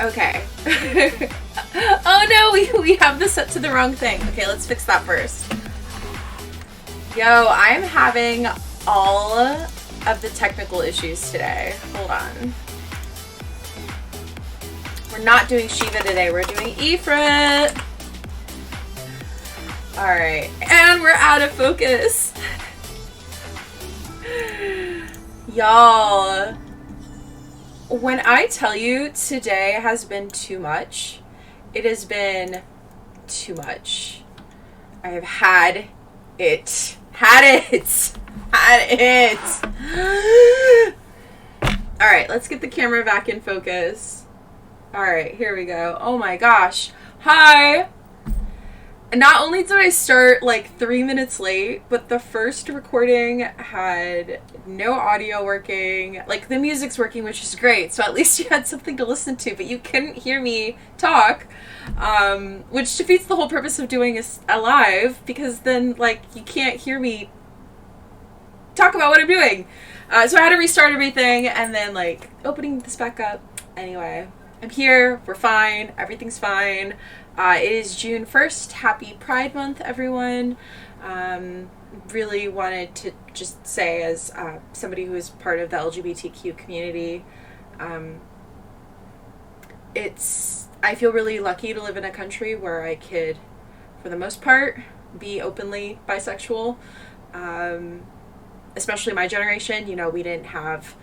Okay. Oh no, we have this set to the wrong thing. Okay, let's fix that first. Yo, I'm having all of the technical issues today. Hold on. We're not doing Shiva today, we're doing Ifrit. Alright, and we're out of focus. Y'all, when I tell you today has been too much, it has been too much. I have had it. Alright, let's get the camera back in focus. Alright, here we go. Oh my gosh. Hi! Not only did I start like 3 minutes late, but the first recording had no audio working. Like, the music's working, which is great, so at least you had something to listen to, but you couldn't hear me talk, which defeats the whole purpose of doing a live, because then, like, you can't hear me talk about what I'm doing. So I had to restart everything, and then, like, opening this back up. Anyway, I'm here, we're fine, everything's fine. It is June 1st. Happy Pride Month, everyone. Really wanted to just say, as somebody who is part of the LGBTQ community, I feel really lucky to live in a country where I could, for the most part, be openly bisexual. Especially my generation, you know, we didn't have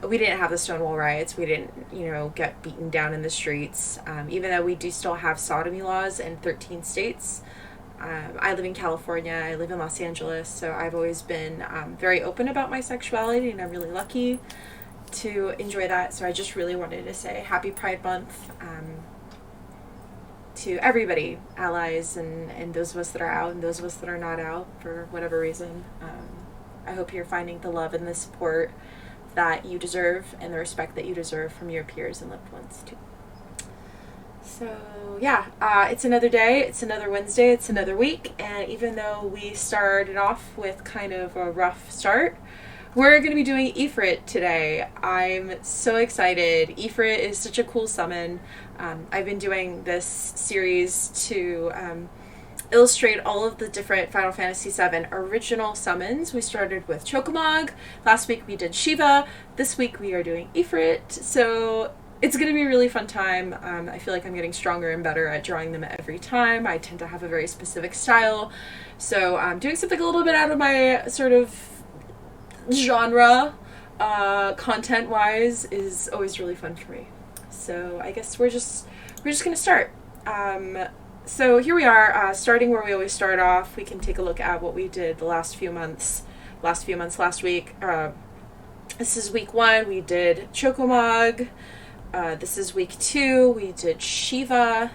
the Stonewall riots. We didn't, get beaten down in the streets. Even though we do still have sodomy laws in 13 states. I live in California. I live in Los Angeles. So I've always been very open about my sexuality, and I'm really lucky to enjoy that. So I just really wanted to say Happy Pride Month to everybody, allies, and those of us that are out and those of us that are not out for whatever reason. I hope you're finding the love and the support that you deserve and the respect that you deserve from your peers and loved ones too. So yeah, it's another day, it's another Wednesday, it's another week, and even though we started off with kind of a rough start, we're going to be doing Ifrit today. I'm so excited. Ifrit is such a cool summon. I've been doing this series to illustrate all of the different Final Fantasy VII original summons. We started with Chocomog. Last week we did Shiva. This week we are doing Ifrit. So it's going to be a really fun time. I feel like I'm getting stronger and better at drawing them every time. I tend to have a very specific style. So doing something a little bit out of my sort of genre, content-wise, is always really fun for me. So I guess we're just going to start. So here we are, starting where we always start off. We can take a look at what we did the last week. This is week 1, we did Chocomog. This is week 2, we did Shiva.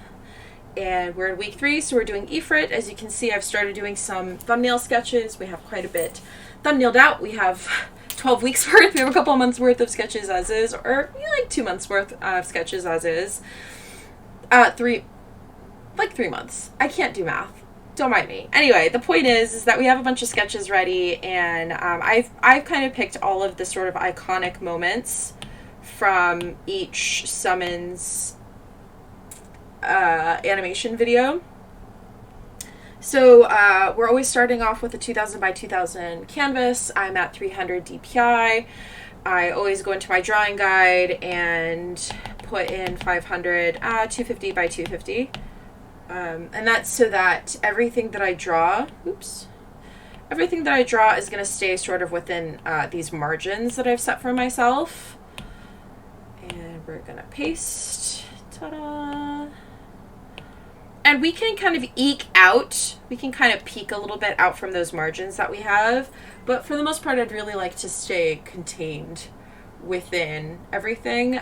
And we're in week 3, so we're doing Ifrit. As you can see, I've started doing some thumbnail sketches. We have quite a bit thumbnailed out. We have 12 weeks worth. We have a couple of months worth of sketches as is, or like 2 months worth of sketches as is. 3 months. I can't do math. Don't mind me. Anyway, the point is that we have a bunch of sketches ready, and I've kind of picked all of the sort of iconic moments from each summon's animation video. So we're always starting off with a 2000 by 2000 canvas. I'm at 300 DPI. I always go into my drawing guide and put in 500, 250 by 250. And that's so that everything that I draw is going to stay sort of within these margins that I've set for myself. And we're going to paste. Ta-da! And we can kind of peek a little bit out from those margins that we have. But for the most part, I'd really like to stay contained within everything.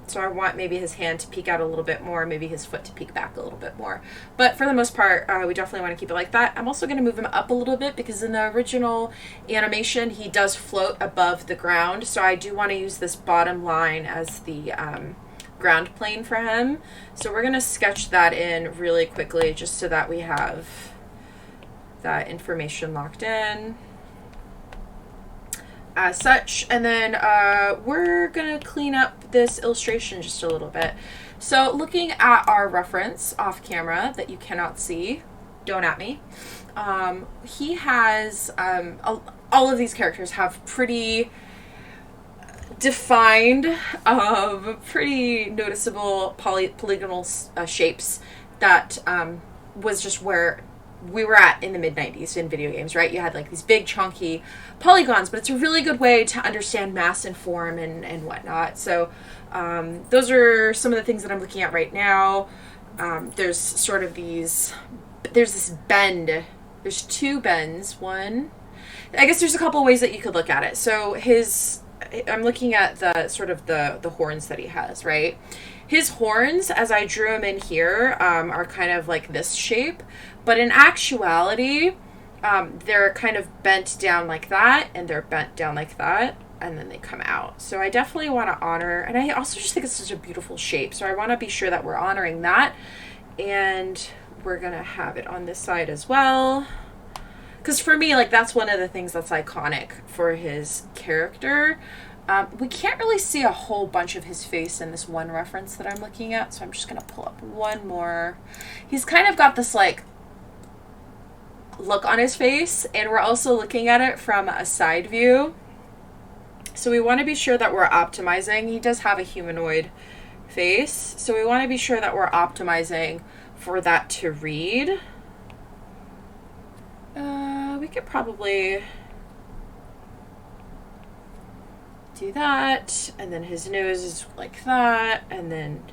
So I want maybe his hand to peek out a little bit more, maybe his foot to peek back a little bit more. But for the most part, we definitely want to keep it like that. I'm also going to move him up a little bit because in the original animation, he does float above the ground. So I do want to use this bottom line as the ground plane for him. So we're going to sketch that in really quickly just so that we have that information locked in. as such. And then we're going to clean up this illustration just a little bit. So looking at our reference off camera that you cannot see, don't at me. He has, all of these characters have pretty defined, pretty noticeable polygonal shapes that was just where we were at in the mid-90s in video games, right? You had like these big chunky polygons, but it's a really good way to understand mass and form and whatnot. So those are some of the things that I'm looking at right now. There's sort of there's this bend. There's two bends. One, I guess there's a couple ways that you could look at it. So I'm looking at the sort of the horns that he has, right? His horns, as I drew them in here, are kind of like this shape, but in actuality, they're kind of bent down like that, and they're bent down like that, and then they come out. So I definitely want to honor, and I also just think it's such a beautiful shape, so I want to be sure that we're honoring that, and we're going to have it on this side as well. Because for me, like, that's one of the things that's iconic for his character. We can't really see a whole bunch of his face in this one reference that I'm looking at, so I'm just going to pull up one more. He's kind of got this, like, look on his face, and we're also looking at it from a side view. So we want to be sure that we're optimizing. He does have a humanoid face, so we want to be sure that we're optimizing for that to read. We could probably do that, and then his nose is like that, and then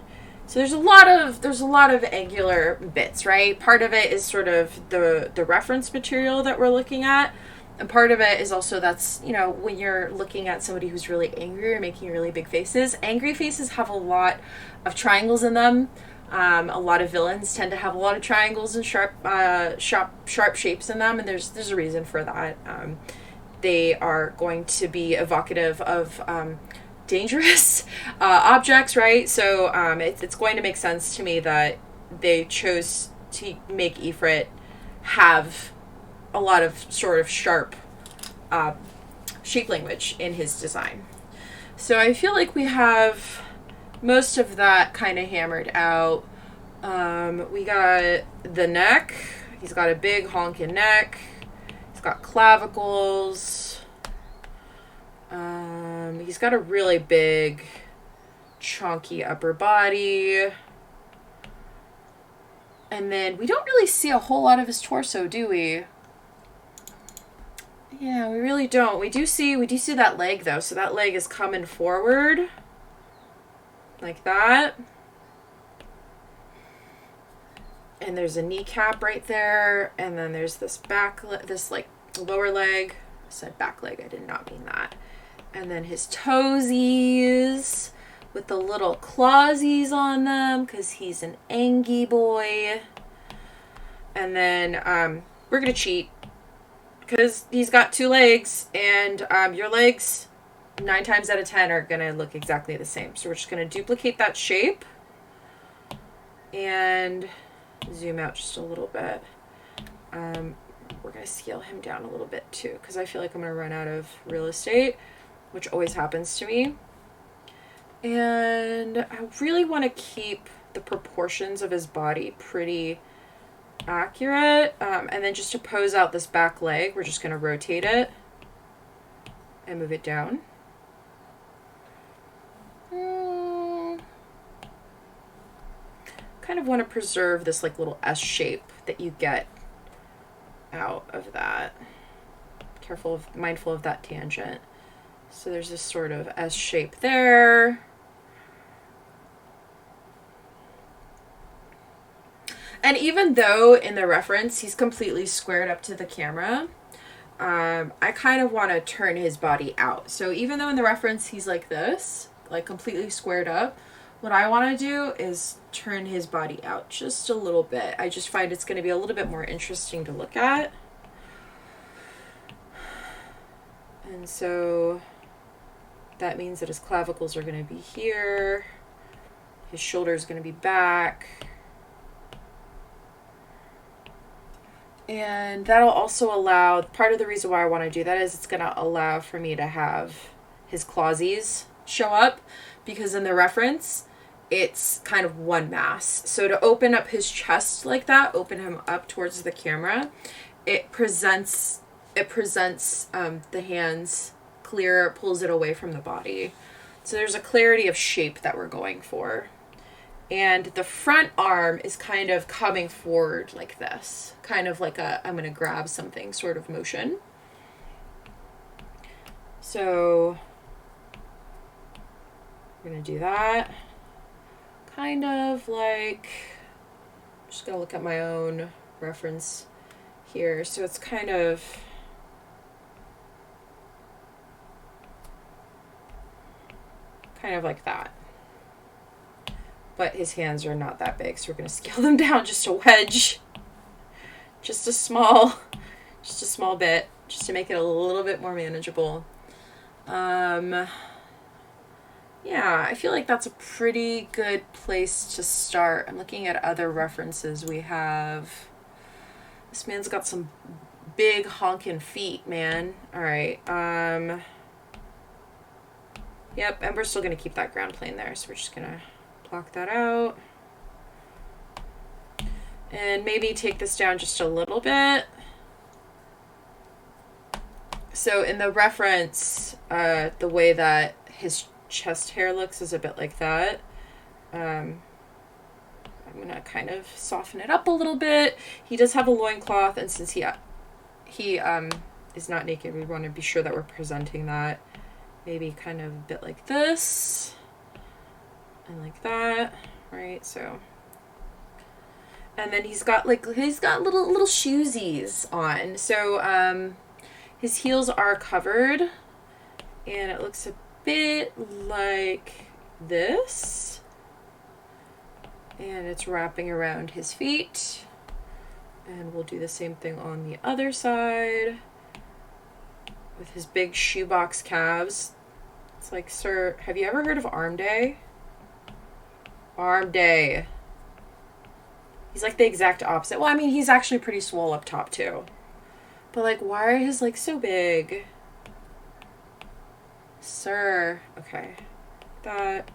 so there's a lot of angular bits, right? Part of it is sort of the reference material that we're looking at, and part of it is also that's, you know, when you're looking at somebody who's really angry or making really big faces. Angry faces have a lot of triangles in them. A lot of villains tend to have a lot of triangles and sharp shapes in them, and there's a reason for that. They are going to be evocative of dangerous objects, right? So it's going to make sense to me that they chose to make Ifrit have a lot of sort of sharp shape language in his design. So I feel like we have most of that kind of hammered out. We got the neck. He's got a big honking neck. He's got clavicles. He's got a really big, chunky upper body. And then we don't really see a whole lot of his torso, do we? Yeah, we really don't. We do see that leg, though. So that leg is coming forward. Like that. And there's a kneecap right there, and then there's this like lower leg. I said back leg, I did not mean that. And then his toesies with the little clawsies on them, because he's an angy boy. And then we're gonna cheat, because he's got two legs, and your legs 9 times out of 10 are gonna look exactly the same. So we're just gonna duplicate that shape and zoom out just a little bit. We're going to scale him down a little bit too, because I feel like I'm going to run out of real estate, which always happens to me. And I really want to keep the proportions of his body pretty accurate. And then just to pose out this back leg, we're just going to rotate it and move it down. Kind of want to preserve this like little S shape that you get out of that. Mindful of that tangent. So there's this sort of S shape there. And even though in the reference he's completely squared up to the camera, I kind of want to turn his body out. So even though in the reference he's like this, like completely squared up, what I want to do is turn his body out just a little bit. I just find it's going to be a little bit more interesting to look at. And so that means that his clavicles are going to be here. His shoulder is going to be back. And that'll also allow, part of the reason why I want to do that is it's going to allow for me to have his clawsies show up, because in the reference, it's kind of one mass. So to open up his chest like that, open him up towards the camera, it presents the hands clear, pulls it away from the body. So there's a clarity of shape that we're going for. And the front arm is kind of coming forward like this, kind of like a I'm going to grab something sort of motion. So we're going to do that. Kind of like, I'm just going to look at my own reference here. So it's kind of like that. But his hands are not that big, so we're going to scale them down just a wedge. Just a small bit, just to make it a little bit more manageable. Yeah, I feel like that's a pretty good place to start. I'm looking at other references we have. This man's got some big honkin' feet, man. All right. Yep, and we're still going to keep that ground plane there, so we're just going to block that out. And maybe take this down just a little bit. So in the reference, the way that his chest hair looks is a bit like that. I'm going to kind of soften it up a little bit. He does have a loincloth, and since he is not naked, we want to be sure that we're presenting that. Maybe kind of a bit like this. And like that, right? So, and then he's got little shoesies on. So his heels are covered, and it looks a bit like this. And it's wrapping around his feet. And we'll do the same thing on the other side with his big shoebox calves. It's like, sir, have you ever heard of Arm Day? Arm Day. He's like the exact opposite. Well, I mean, he's actually pretty swole up top too. But like, why are his legs so big? Sir. Okay. That.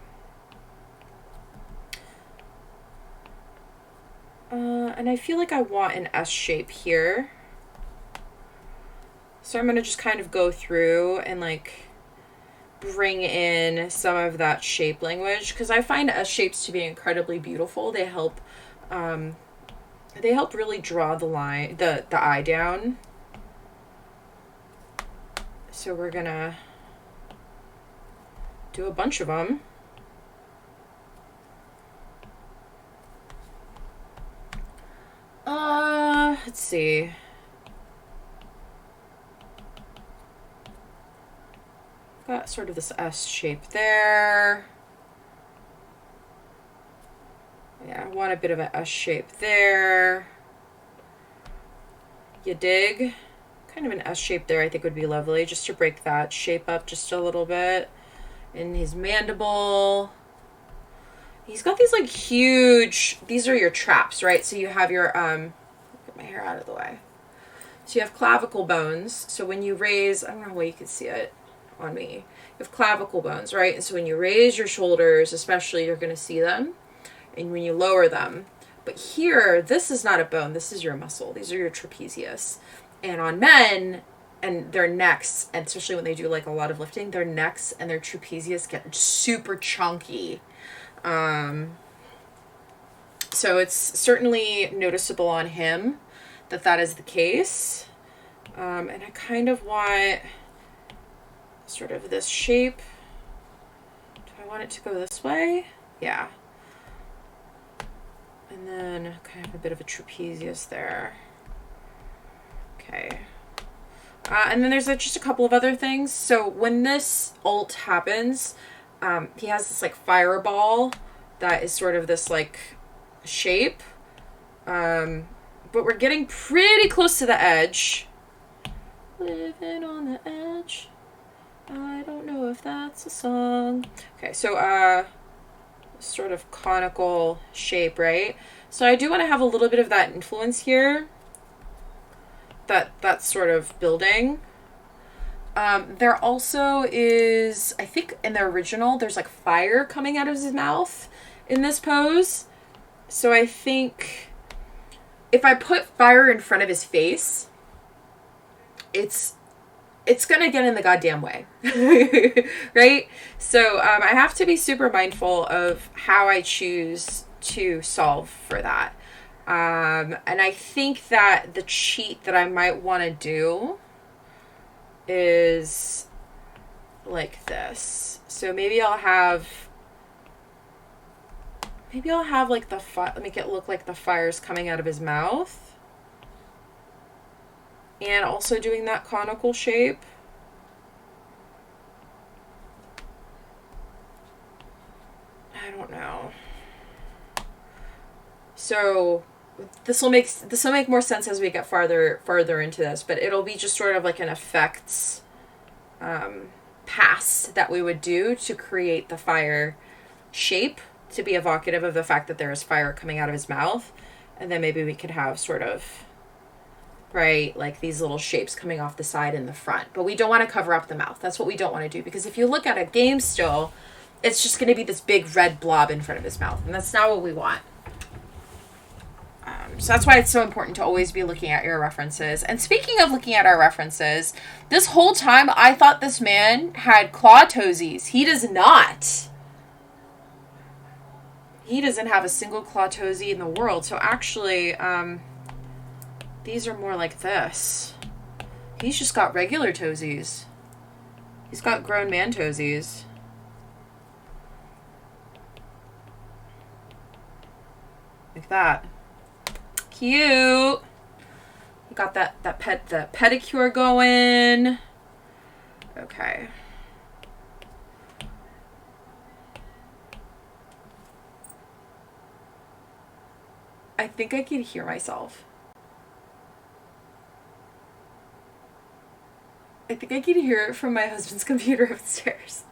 And I feel like I want an S shape here. So I'm going to just kind of go through and like bring in some of that shape language, because I find S shapes to be incredibly beautiful. They help really draw the line, the eye down. So we're going to do a bunch of them. Let's see. Got sort of this S shape there. Yeah, I want a bit of an S shape there. You dig? Kind of an S shape there I think would be lovely, just to break that shape up just a little bit. In his mandible. He's got these like huge, these are your traps, right? So you have your, get my hair out of the way. So you have clavicle bones. So when you raise, I don't know how you can see it on me. You have clavicle bones, right? And so when you raise your shoulders, especially, you're going to see them. And when you lower them. But here, this is not a bone. This is your muscle. These are your trapezius. And on men, and their necks, and especially when they do like a lot of lifting, their necks and their trapezius get super chunky. So it's certainly noticeable on him that is the case. And I kind of want sort of this shape. Do I want it to go this way? Yeah. And then kind of a bit of a trapezius there. Okay. And then there's just a couple of other things. So when this ult happens, he has this like fireball that is sort of this like shape. But we're getting pretty close to the edge. Living on the edge. I don't know if that's a song. Okay, so sort of conical shape, right? So I do want to have a little bit of that influence here. that's sort of building. There also is, I think in the original, there's like fire coming out of his mouth in this pose. So I think if I put fire in front of his face, it's gonna get in the goddamn way. Right? So I have to be super mindful of how I choose to solve for that. And I think that the cheat that I might want to do is like this. So maybe I'll have like make it look like the fire's coming out of his mouth. And also doing that conical shape. I don't know. So this will make more sense as we get farther into this, but it'll be just sort of like an effects pass that we would do to create the fire shape to be evocative of the fact that there is fire coming out of his mouth. And then maybe we could have sort of, right, like these little shapes coming off the side and the front. But we don't want to cover up the mouth. That's what we don't want to do, because if you look at a game still, it's just going to be this big red blob in front of his mouth, and that's not what we want. So that's why it's so important to always be looking at your references. And speaking of looking at our references, this whole time I thought this man had claw toesies. He does not. He doesn't have a single claw toesy in the world. So actually, these are more like this. He's just got regular toesies. He's got grown man toesies. Like that. Cute. Got the pedicure going. Okay. I think I can hear myself. I think I can hear it from my husband's computer upstairs.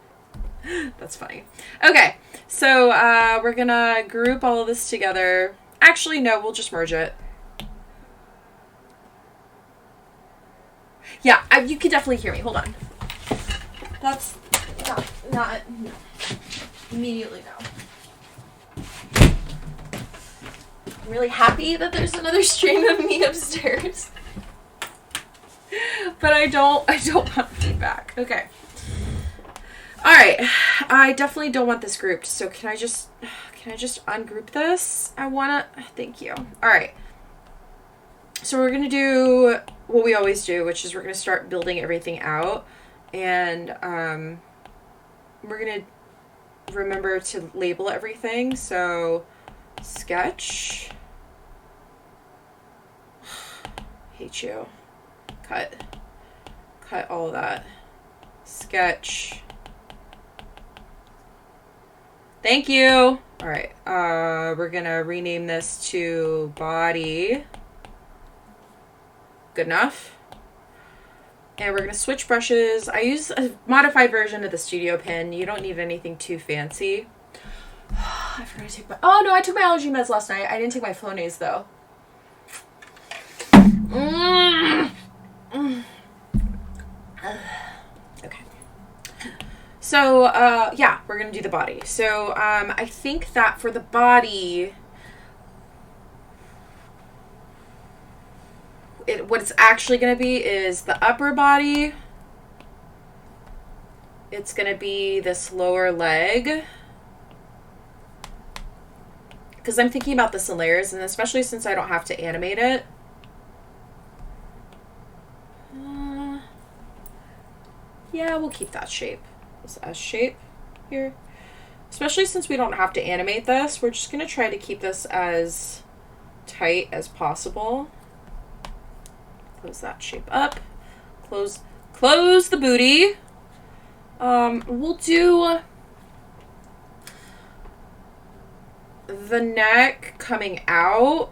That's funny. Okay, so we're gonna group all of this together. Actually, no, we'll just merge it. Yeah, you can definitely hear me. Hold on. That's not no. Immediately no. I'm really happy that there's another stream of me upstairs. But I don't want feedback. Okay. Alright. I definitely don't want this grouped, so can I just ungroup this? Thank you. Alright. So we're gonna do what we always do, which is we're gonna start building everything out, and we're gonna remember to label everything. So sketch. Hate you. Cut all of that. Sketch. Thank you. All right. We're gonna rename this to body. Good enough. And we're gonna switch brushes. I use a modified version of the Studio Pen. You don't need anything too fancy. I forgot to take my... Oh no, I took my allergy meds last night. I didn't take my Flonase though. Okay. So, yeah, we're going to do the body. So, I think that for the body, what it's actually going to be is the upper body. It's going to be this lower leg. Because I'm thinking about this in layers, and especially since I don't have to animate it. Yeah, we'll keep that shape. This S shape here. Especially since we don't have to animate this, we're just going to try to keep this as tight as possible. Close that shape up. Close the booty. We'll do the neck coming out,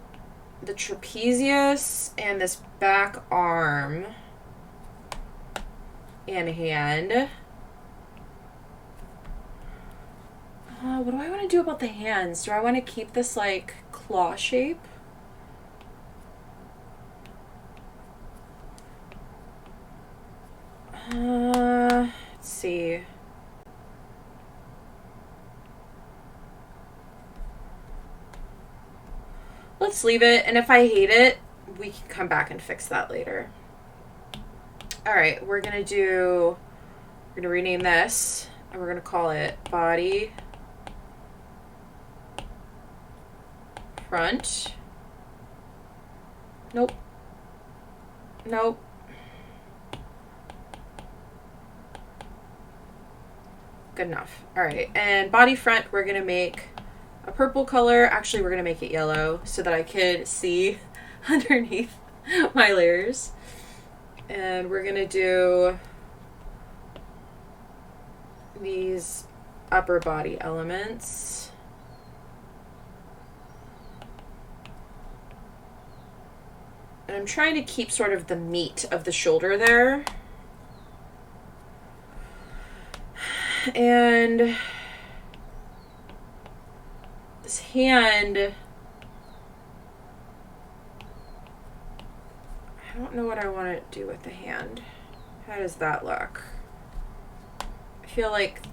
the trapezius, and this back arm and hand. What do I want to do about the hands? Do I want to keep this like claw shape? Let's see. Let's leave it, and if I hate it, we can come back and fix that later. All right, we're gonna rename this, and we're gonna call it body front. Nope. Nope. Good enough. All right, and body front, we're gonna make a purple color. Actually, we're gonna make it yellow so that I could see underneath my layers. And we're gonna do these upper body elements. And I'm trying to keep sort of the meat of the shoulder there. And this hand, I don't know what I want to do with the hand. How does that look? I feel like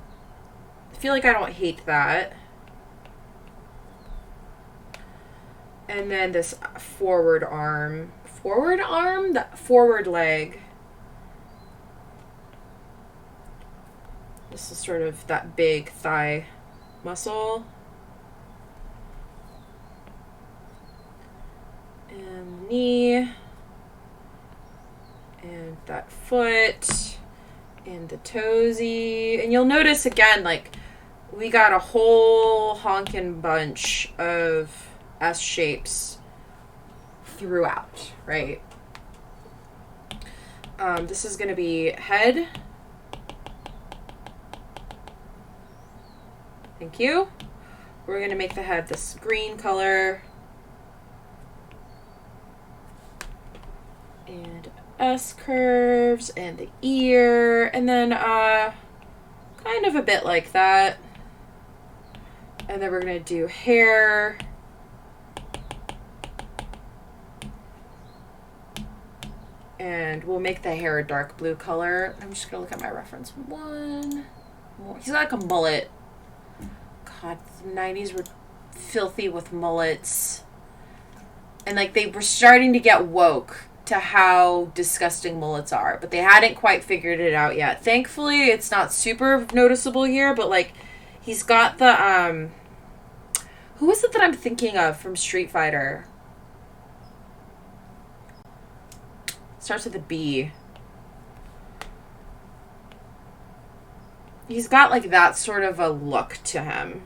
I don't hate that. And then this forward arm, the forward leg. This is sort of that big thigh muscle. And the knee. And that foot. And the toesy. And you'll notice again, like, we got a whole honkin' bunch of S shapes throughout, right? This is going to be head. Thank you. We're going to make the head this green color. And S curves and the ear. And then kind of a bit like that. And then we're going to do hair. And we'll make the hair a dark blue color. I'm just going to look at my reference. One more. He's got like a mullet. God, the 90s were filthy with mullets. And like they were starting to get woke to how disgusting mullets are. But they hadn't quite figured it out yet. Thankfully, it's not super noticeable here. But like he's got the... Who is it that I'm thinking of from Street Fighter? Starts with a B. He's got like that sort of a look to him.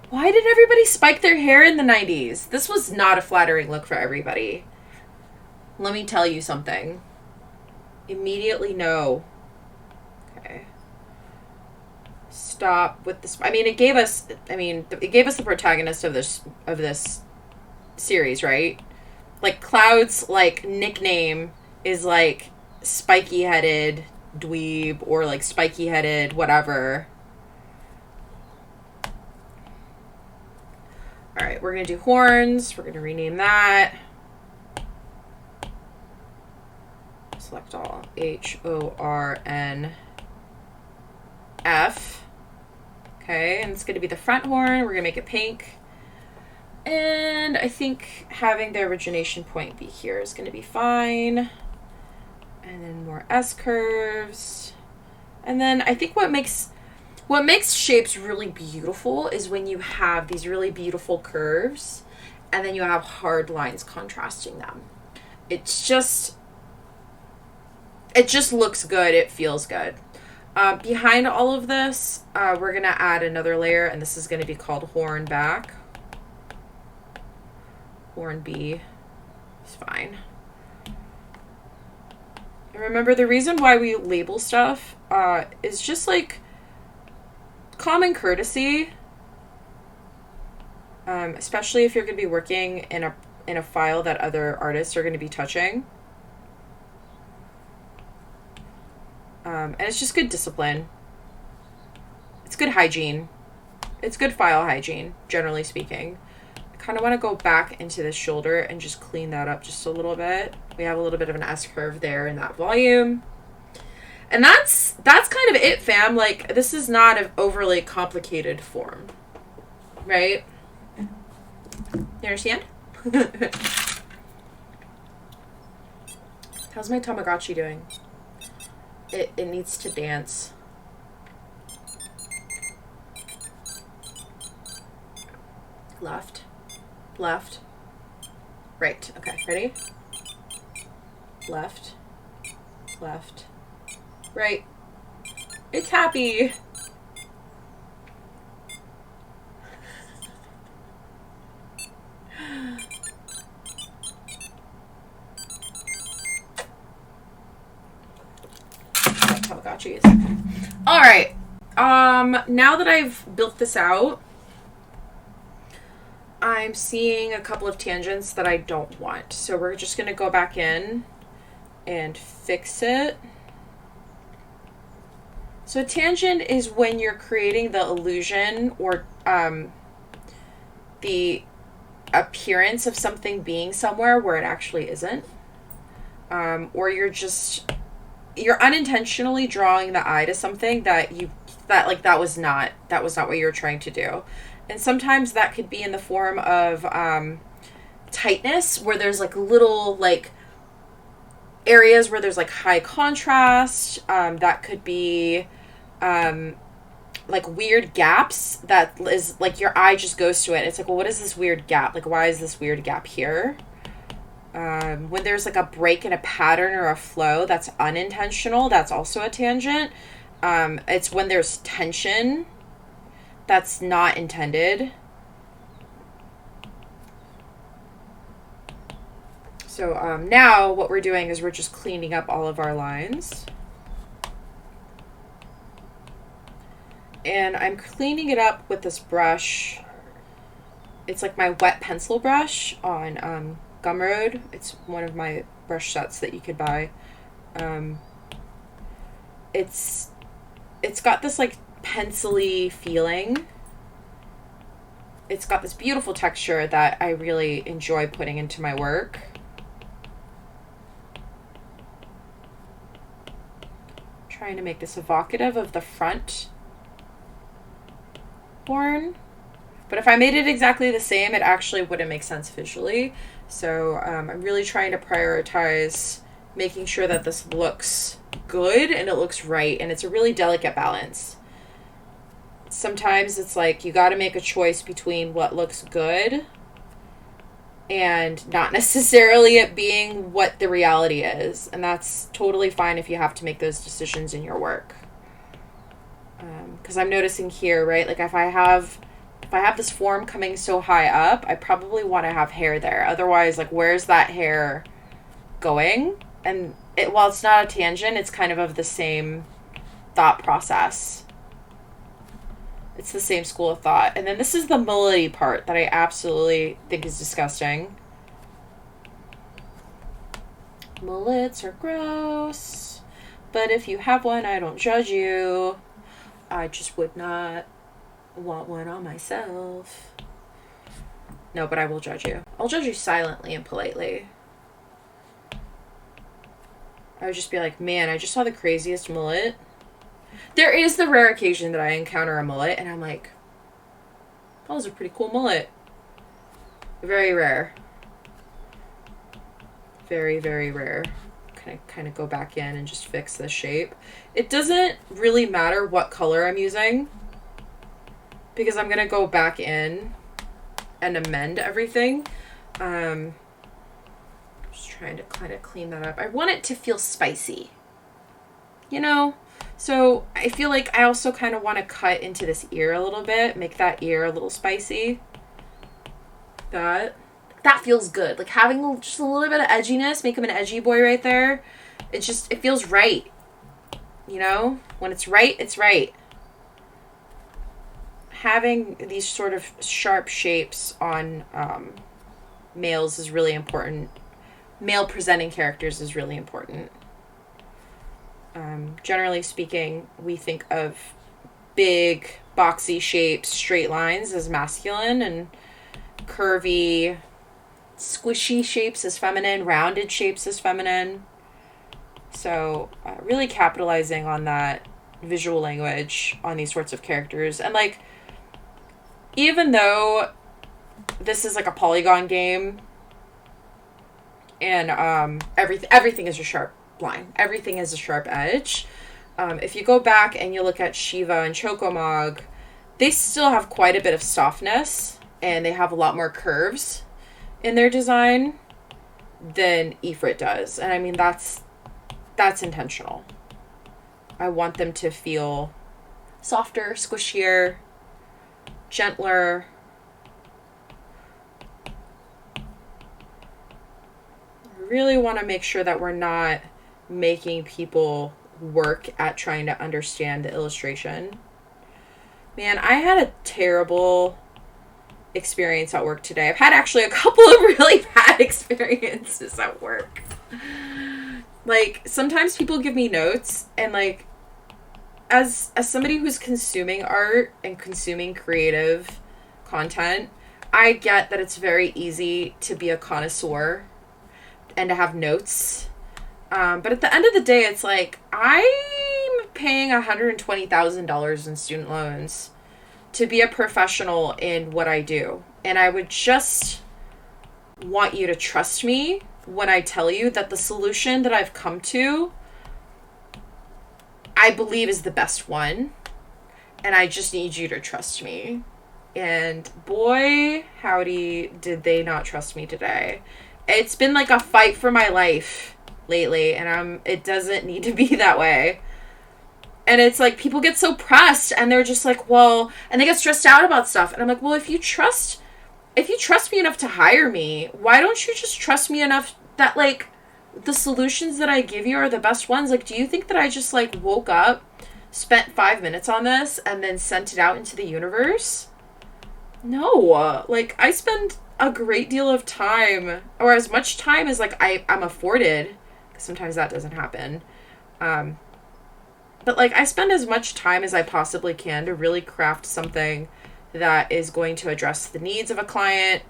Why did everybody spike their hair in the 90s? This was not a flattering look for everybody. Let me tell you something. Immediately no. Okay. Stop with this. I mean, it gave us the protagonist of this series, right? Like Cloud's like nickname is like spiky headed dweeb or like spiky headed whatever. All right, we're gonna do horns. We're gonna rename that. Select all. HORNF. Okay, and it's gonna be the front horn. We're gonna make it pink. And I think having the origination point be here is going to be fine. And then more S curves. And then I think what makes shapes really beautiful is when you have these really beautiful curves and then you have hard lines contrasting them. It just looks good. It feels good. Behind all of this, we're going to add another layer, and this is going to be called horn back. Horn B is fine. And remember, the reason why we label stuff is just like common courtesy, especially if you're going to be working in a file that other artists are going to be touching. And it's just good discipline. It's good hygiene. It's good file hygiene, generally speaking. kind of want to go back into the shoulder and just clean that up just a little bit. We have a little bit of an S-curve there in that volume. And that's kind of it, fam. Like, this is not an overly complicated form, right? You understand? How's my Tamagotchi doing? It needs to dance. Left. Left. Right. Okay, ready? Left. Left. Right. It's happy. Tamagotchis. All right. Now that I've built this out, I'm seeing a couple of tangents that I don't want. So we're just going to go back in and fix it. So a tangent is when you're creating the illusion or the appearance of something being somewhere where it actually isn't. Or you're unintentionally drawing the eye to something that was not what you were trying to do. And sometimes that could be in the form of tightness, where there's like little like areas where there's like high contrast. That could be like weird gaps that is like your eye just goes to it. It's like, well, what is this weird gap? Like, why is this weird gap here? When there's like a break in a pattern or a flow that's unintentional, that's also a tangent. It's when there's tension that's not intended. So now what we're doing is we're just cleaning up all of our lines. And I'm cleaning it up with this brush. It's like my wet pencil brush on Gumroad. It's one of my brush sets that you could buy. It's got this like pencil-y feeling. It's got this beautiful texture that I really enjoy putting into my work. Trying to make this evocative of the front horn. But if I made it exactly the same, it actually wouldn't make sense visually. So I'm really trying to prioritize making sure that this looks good and it looks right. And it's a really delicate balance. Sometimes it's like you got to make a choice between what looks good and not necessarily it being what the reality is. And that's totally fine if you have to make those decisions in your work. Because I'm noticing here, right, like if I have this form coming so high up, I probably want to have hair there. Otherwise, like, where's that hair going? And while it's not a tangent, it's kind of the same thought process. It's the same school of thought. And then this is the mullet part that I absolutely think is disgusting. Mullets are gross. But if you have one, I don't judge you. I just would not want one on myself. No, but I will judge you. I'll judge you silently and politely. I would just be like, man, I just saw the craziest mullet. There is the rare occasion that I encounter a mullet and I'm like, that was a pretty cool mullet. Very rare. Very, very rare. Kind of go back in and just fix the shape. It doesn't really matter what color I'm using because I'm going to go back in and amend everything. Just trying to kind of clean that up. I want it to feel spicy, you know? So I feel like I also kind of want to cut into this ear a little bit, make that ear a little spicy. That feels good. Like having just a little bit of edginess, make him an edgy boy right there. It feels right. You know? When it's right, it's right. Having these sort of sharp shapes on males is really important. Male presenting characters is really important. Generally speaking, we think of big, boxy shapes, straight lines as masculine, and curvy, squishy shapes as feminine, rounded shapes as feminine. So really capitalizing on that visual language on these sorts of characters. And like, even though this is like a polygon game and everything is a sharp line, everything is a sharp edge, if you go back and you look at Shiva and Chocomog, they still have quite a bit of softness and they have a lot more curves in their design than Ifrit does. And I mean, that's intentional. I want them to feel softer, squishier, gentler. I really want to make sure that we're not making people work at trying to understand the illustration. Man, I had a terrible experience at work today. I've had actually a couple of really bad experiences at work. Like, sometimes people give me notes, and like, as somebody who's consuming art and consuming creative content, I get that it's very easy to be a connoisseur and to have notes. But at the end of the day, it's like, I'm paying $120,000 in student loans to be a professional in what I do. And I would just want you to trust me when I tell you that the solution that I've come to, I believe is the best one. And I just need you to trust me. And boy, howdy, did they not trust me today. It's been like a fight for my life lately, and it doesn't need to be that way. And it's like, people get so pressed and they're just like, well, and they get stressed out about stuff. And I'm like, well, if you trust me enough to hire me, why don't you just trust me enough that like the solutions that I give you are the best ones? Like, do you think that I just like woke up, spent 5 minutes on this, and then sent it out into the universe? No. Like, I spend a great deal of time, or as much time as like I'm afforded, because sometimes that doesn't happen. But like, I spend as much time as I possibly can to really craft something that is going to address the needs of a client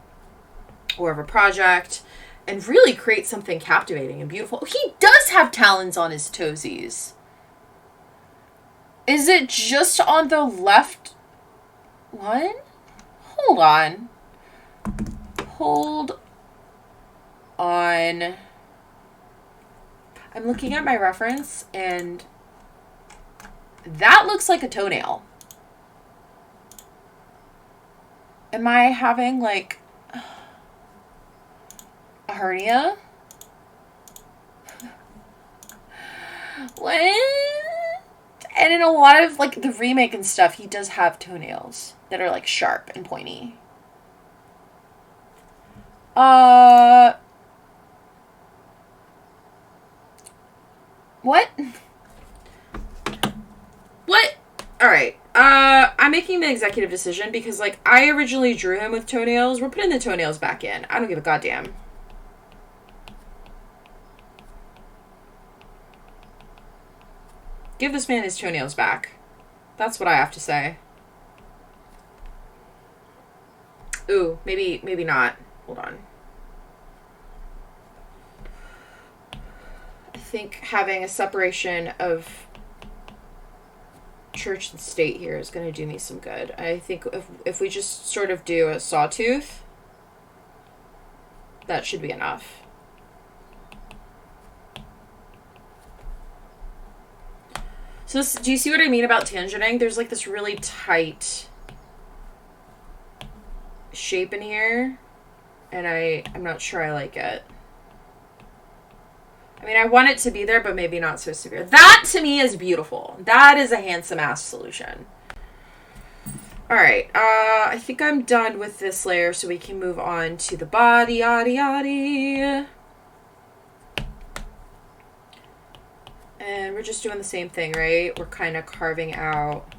or of a project and really create something captivating and beautiful. He does have talons on his toesies. Is it just on the left one? Hold on. Hold on. I'm looking at my reference and that looks like a toenail. Am I having like a hernia? What? And in a lot of like the remake and stuff, he does have toenails that are like sharp and pointy. What? What? Alright. I'm making the executive decision because, like, I originally drew him with toenails. We're putting the toenails back in. I don't give a goddamn. Give this man his toenails back. That's what I have to say. Ooh, maybe not. Hold on. I think having a separation of church and state here is going to do me some good. I think if we just sort of do a sawtooth, that should be enough. So this, do you see what I mean about tangenting? There's like this really tight shape in here, and I'm not sure I like it. I mean, I want it to be there, but maybe not so severe. That, to me, is beautiful. That is a handsome-ass solution. Alright, I think I'm done with this layer, so we can move on to the body, yaddy, yaddy. And we're just doing the same thing, right? We're kind of carving out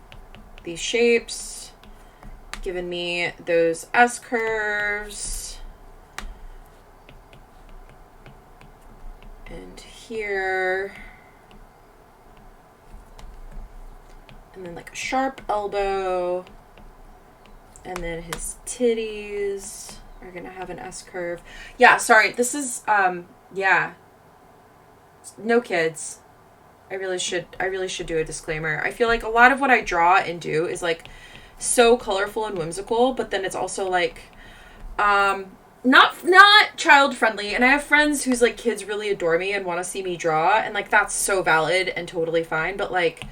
these shapes, giving me those S-curves. And here, and then like a sharp elbow, and then his titties, are going to have an S curve. Yeah, sorry. This is, yeah. No kids. I really should do a disclaimer. I feel like a lot of what I draw and do is like so colorful and whimsical, but then it's also like, not child friendly. And I have friends whose like kids really adore me and want to see me draw, and like that's so valid and totally fine. But like,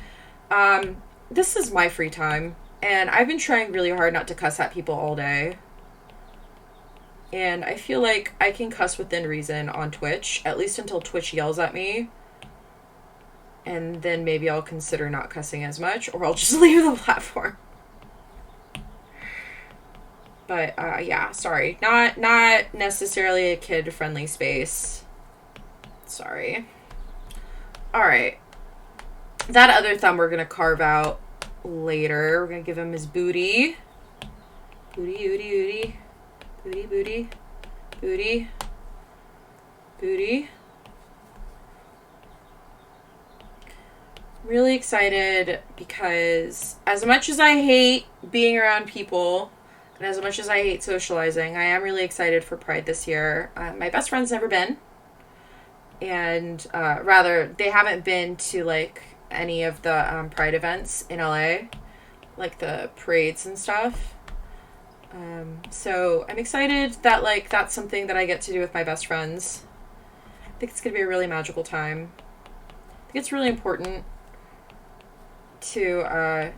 this is my free time, and I've been trying really hard not to cuss at people all day. And I feel like I can cuss within reason on Twitch, at least until Twitch yells at me. And then maybe I'll consider not cussing as much, or I'll just leave the platform. But, yeah, sorry. Not necessarily a kid-friendly space. Sorry. Alright. That other thumb we're gonna carve out later. We're gonna give him his booty. Booty, booty, booty. Booty, booty, booty, booty. Really excited because as much as I hate being around people and as much as I hate socializing, I am really excited for Pride this year. My best friend's never been, and rather they haven't been to like any of the Pride events in LA, like the parades and stuff. So I'm excited that like that's something that I get to do with my best friends. I think it's gonna be a really magical time. I think it's really important to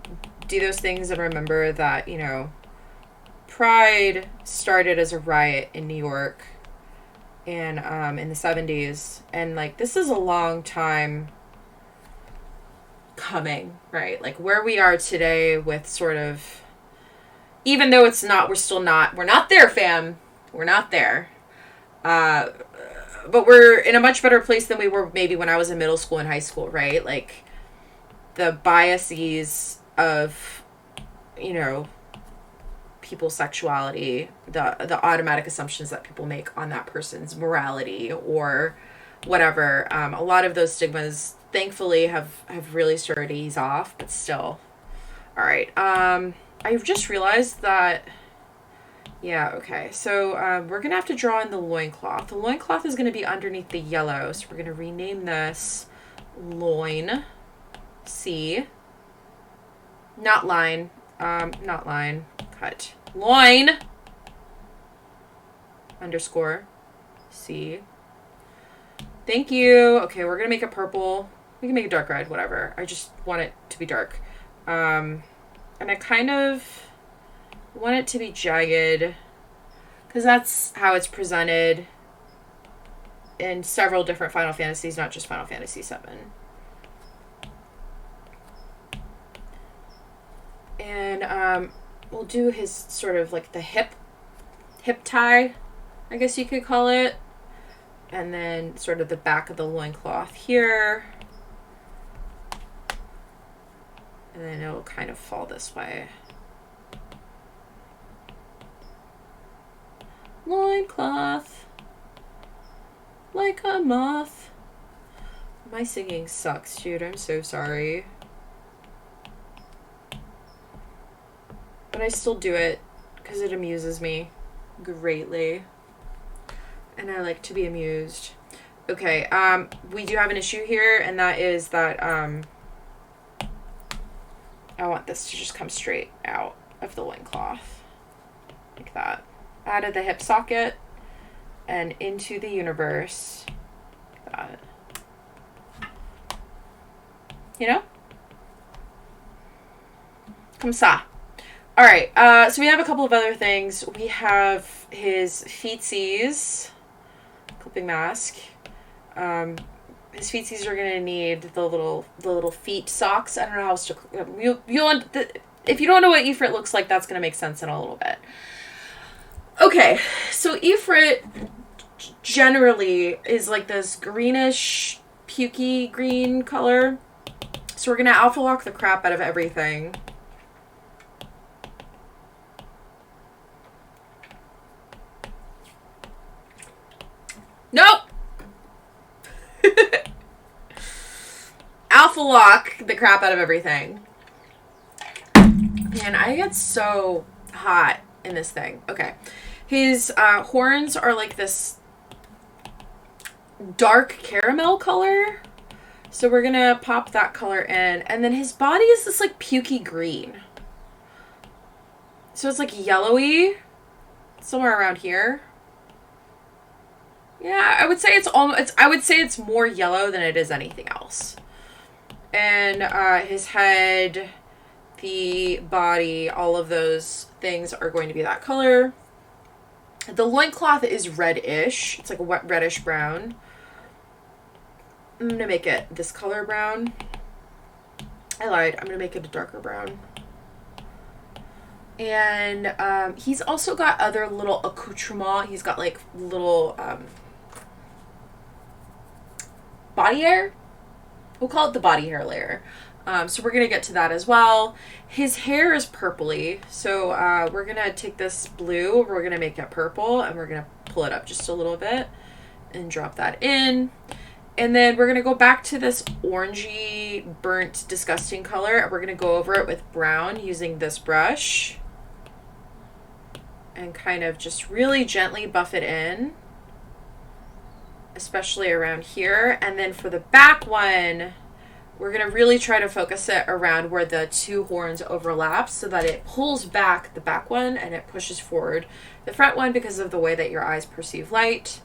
do those things and remember that, you know, Pride started as a riot in New York and in the 70s, and like this is a long time coming, right? Like where we are today with sort of, even though it's not, we're not there, fam. We're not there. But we're in a much better place than we were maybe when I was in middle school and high school, right? Like, the biases of, you know, people's sexuality, the automatic assumptions that people make on that person's morality or whatever. A lot of those stigmas, thankfully, have really started to ease off, but still. All right. I've just realized that, yeah, okay. So we're going to have to draw in the loincloth. The loincloth is going to be underneath the yellow, so we're going to rename this loin. C. Not line. Not line. Cut. Loin. Underscore. C. Thank you. Okay, we're going to make it purple. We can make it dark red, whatever. I just want it to be dark. And I kind of want it to be jagged because that's how it's presented in several different Final Fantasies, not just Final Fantasy VII. And we'll do his sort of like the hip tie, I guess you could call it. And then sort of the back of the loincloth here. And then it'll kind of fall this way. Loincloth. Like a moth. My singing sucks, dude. I'm so sorry. But I still do it because it amuses me greatly. And I like to be amused. Okay, we do have an issue here, and that is that, I want this to just come straight out of the loincloth. Like that. Out of the hip socket and into the universe. Like that. You know? Comme ça. Alright, so we have a couple of other things. We have his feetsies. Clipping mask. His feetsies are gonna need the little feet socks. I don't know how else to. If you don't know what Ifrit looks like, that's gonna make sense in a little bit. Okay, so Ifrit generally is like this greenish, pukey green color. So we're gonna alpha lock the crap out of everything. Nope. Alpha lock the crap out of everything. Man, I get so hot in this thing. Okay. His horns are like this dark caramel color. So we're going to pop that color in. And then his body is this like pukey green. So it's like yellowy. Somewhere around here. Yeah, I would say it's more yellow than it is anything else. And his head, the body, all of those things are going to be that color. The loincloth is reddish. It's like a wet reddish brown. I'm going to make it this color brown. I lied. I'm going to make it a darker brown. And he's also got other little accoutrements. He's got like little body hair. We'll call it the body hair layer. So we're going to get to that as well. His hair is purpley. So we're going to take this blue. We're going to make it purple. And we're going to pull it up just a little bit. And drop that in. And then we're going to go back to this orangey, burnt, disgusting color. And we're going to go over it with brown using this brush. And kind of just really gently buff it in. Especially around here. And then for the back one, we're going to really try to focus it around where the two horns overlap so that it pulls back the back one and it pushes forward the front one because of the way that your eyes perceive light.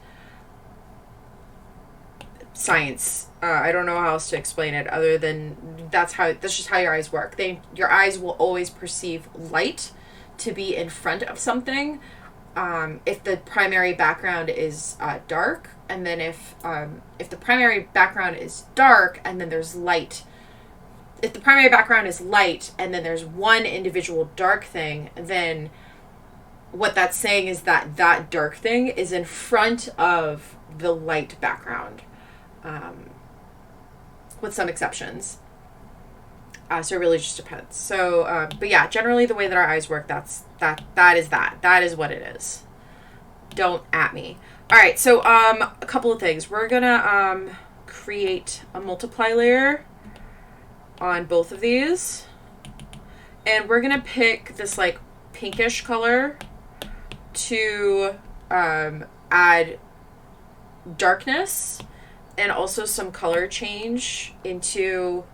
Science. I don't know how else to explain it other than that's just how your eyes work. Your eyes will always perceive light to be in front of something if the primary background is dark, and then if the primary background is dark and then there's light, if the primary background is light and then there's one individual dark thing, then what that's saying is that that dark thing is in front of the light background, with some exceptions. So it really just depends. So, but yeah, generally the way that our eyes work, that is what it is. Don't at me. All right. So, a couple of things. We're gonna create a multiply layer on both of these, and we're gonna pick this like pinkish color to add darkness and also some color change into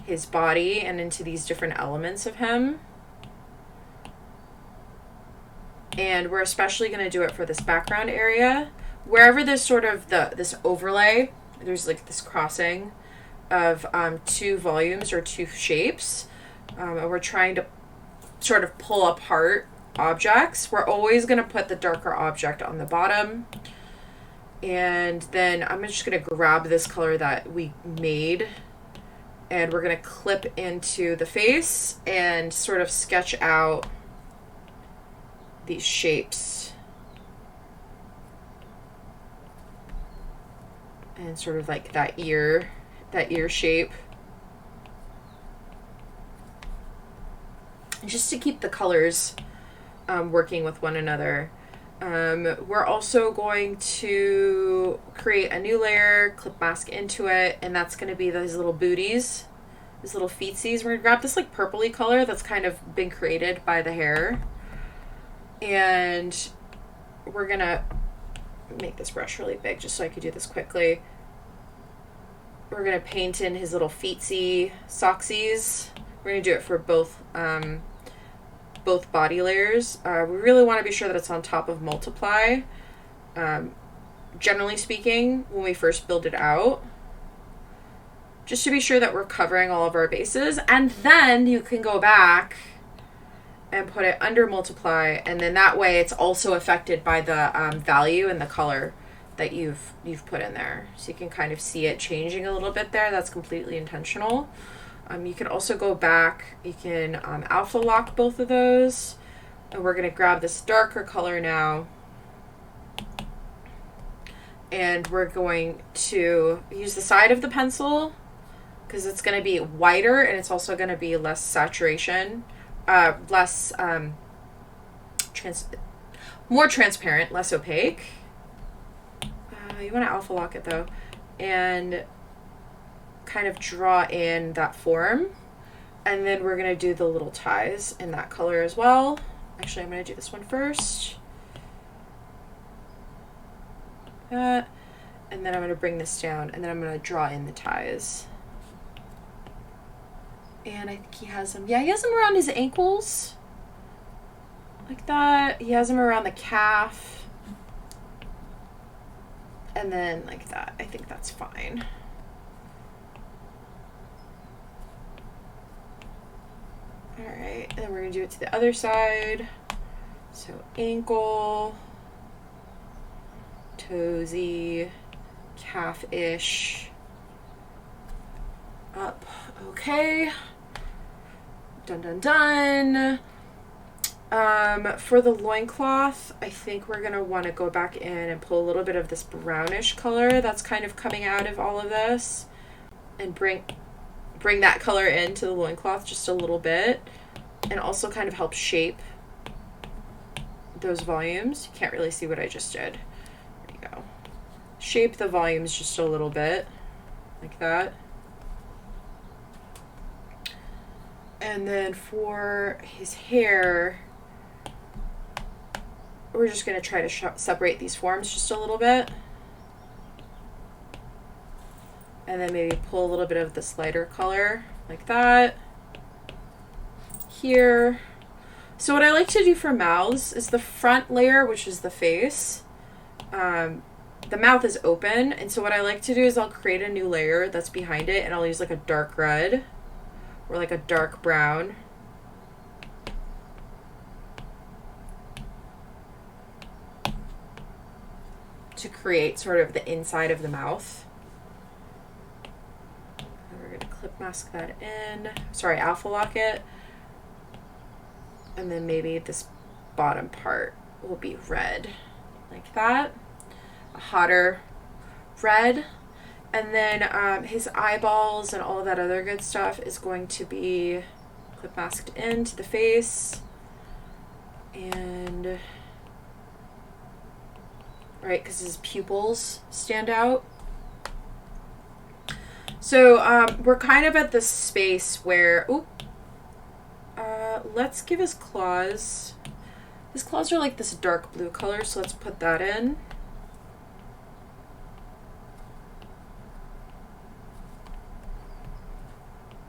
his body and into these different elements of him. And we're especially going to do it for this background area. Wherever there's sort of this overlay, there's like this crossing of two volumes or two shapes. And we're trying to sort of pull apart objects. We're always going to put the darker object on the bottom. And then I'm just going to grab this color that we made. And we're going to clip into the face and sort of sketch out these shapes. And sort of like that ear shape. And just to keep the colors working with one another. We're also going to create a new layer, clip mask into it, and that's going to be these little booties, these little feetsies. We're going to grab this like purpley color that's kind of been created by the hair, and we're going to make this brush really big just so I could do this quickly. We're going to paint in his little feetsy socksies. We're going to do it for both body layers. We really want to be sure that it's on top of multiply. Generally speaking, when we first build it out, just to be sure that we're covering all of our bases, and then you can go back and put it under multiply, and then that way it's also affected by the value and the color that you've put in there. So you can kind of see it changing a little bit there. That's completely intentional. You can also go back, you can alpha lock both of those, and we're going to grab this darker color now, and we're going to use the side of the pencil because it's going to be whiter and it's also going to be less saturation, more transparent, less opaque. You want to alpha lock it though, and kind of draw in that form, and then we're going to do the little ties in that color as well. Actually, I'm going to do this one first. that. And then I'm going to bring this down, and then I'm going to draw in the ties. And I think he has them. Yeah, he has them around his ankles. Like that. He has them around the calf. And then like that. I think that's fine. Alright, and then we're going to do it to the other side. So ankle, toesy, calf-ish, up. Okay. Done, done, done. For the loincloth, I think we're going to want to go back in and pull a little bit of this brownish color that's kind of coming out of all of this and bring that color into the loincloth just a little bit, and also kind of help shape those volumes. You can't really see what I just did. There you go. Shape the volumes just a little bit, like that. And then for his hair, we're just going to try to separate these forms just a little bit. And then maybe pull a little bit of this lighter color, like that. Here. So what I like to do for mouths is the front layer, which is the face. The mouth is open, and so what I like to do is I'll create a new layer that's behind it, and I'll use like a dark red or like a dark brown. To create sort of the inside of the mouth. And we're going to clip mask that in. Sorry, alpha lock it. And then maybe this bottom part will be red, like that. A hotter red. And then his eyeballs and all of that other good stuff is going to be clip masked into the face. And right, because his pupils stand out. So we're kind of at this space where, let's give his claws. His claws are like this dark blue color, so let's put that in.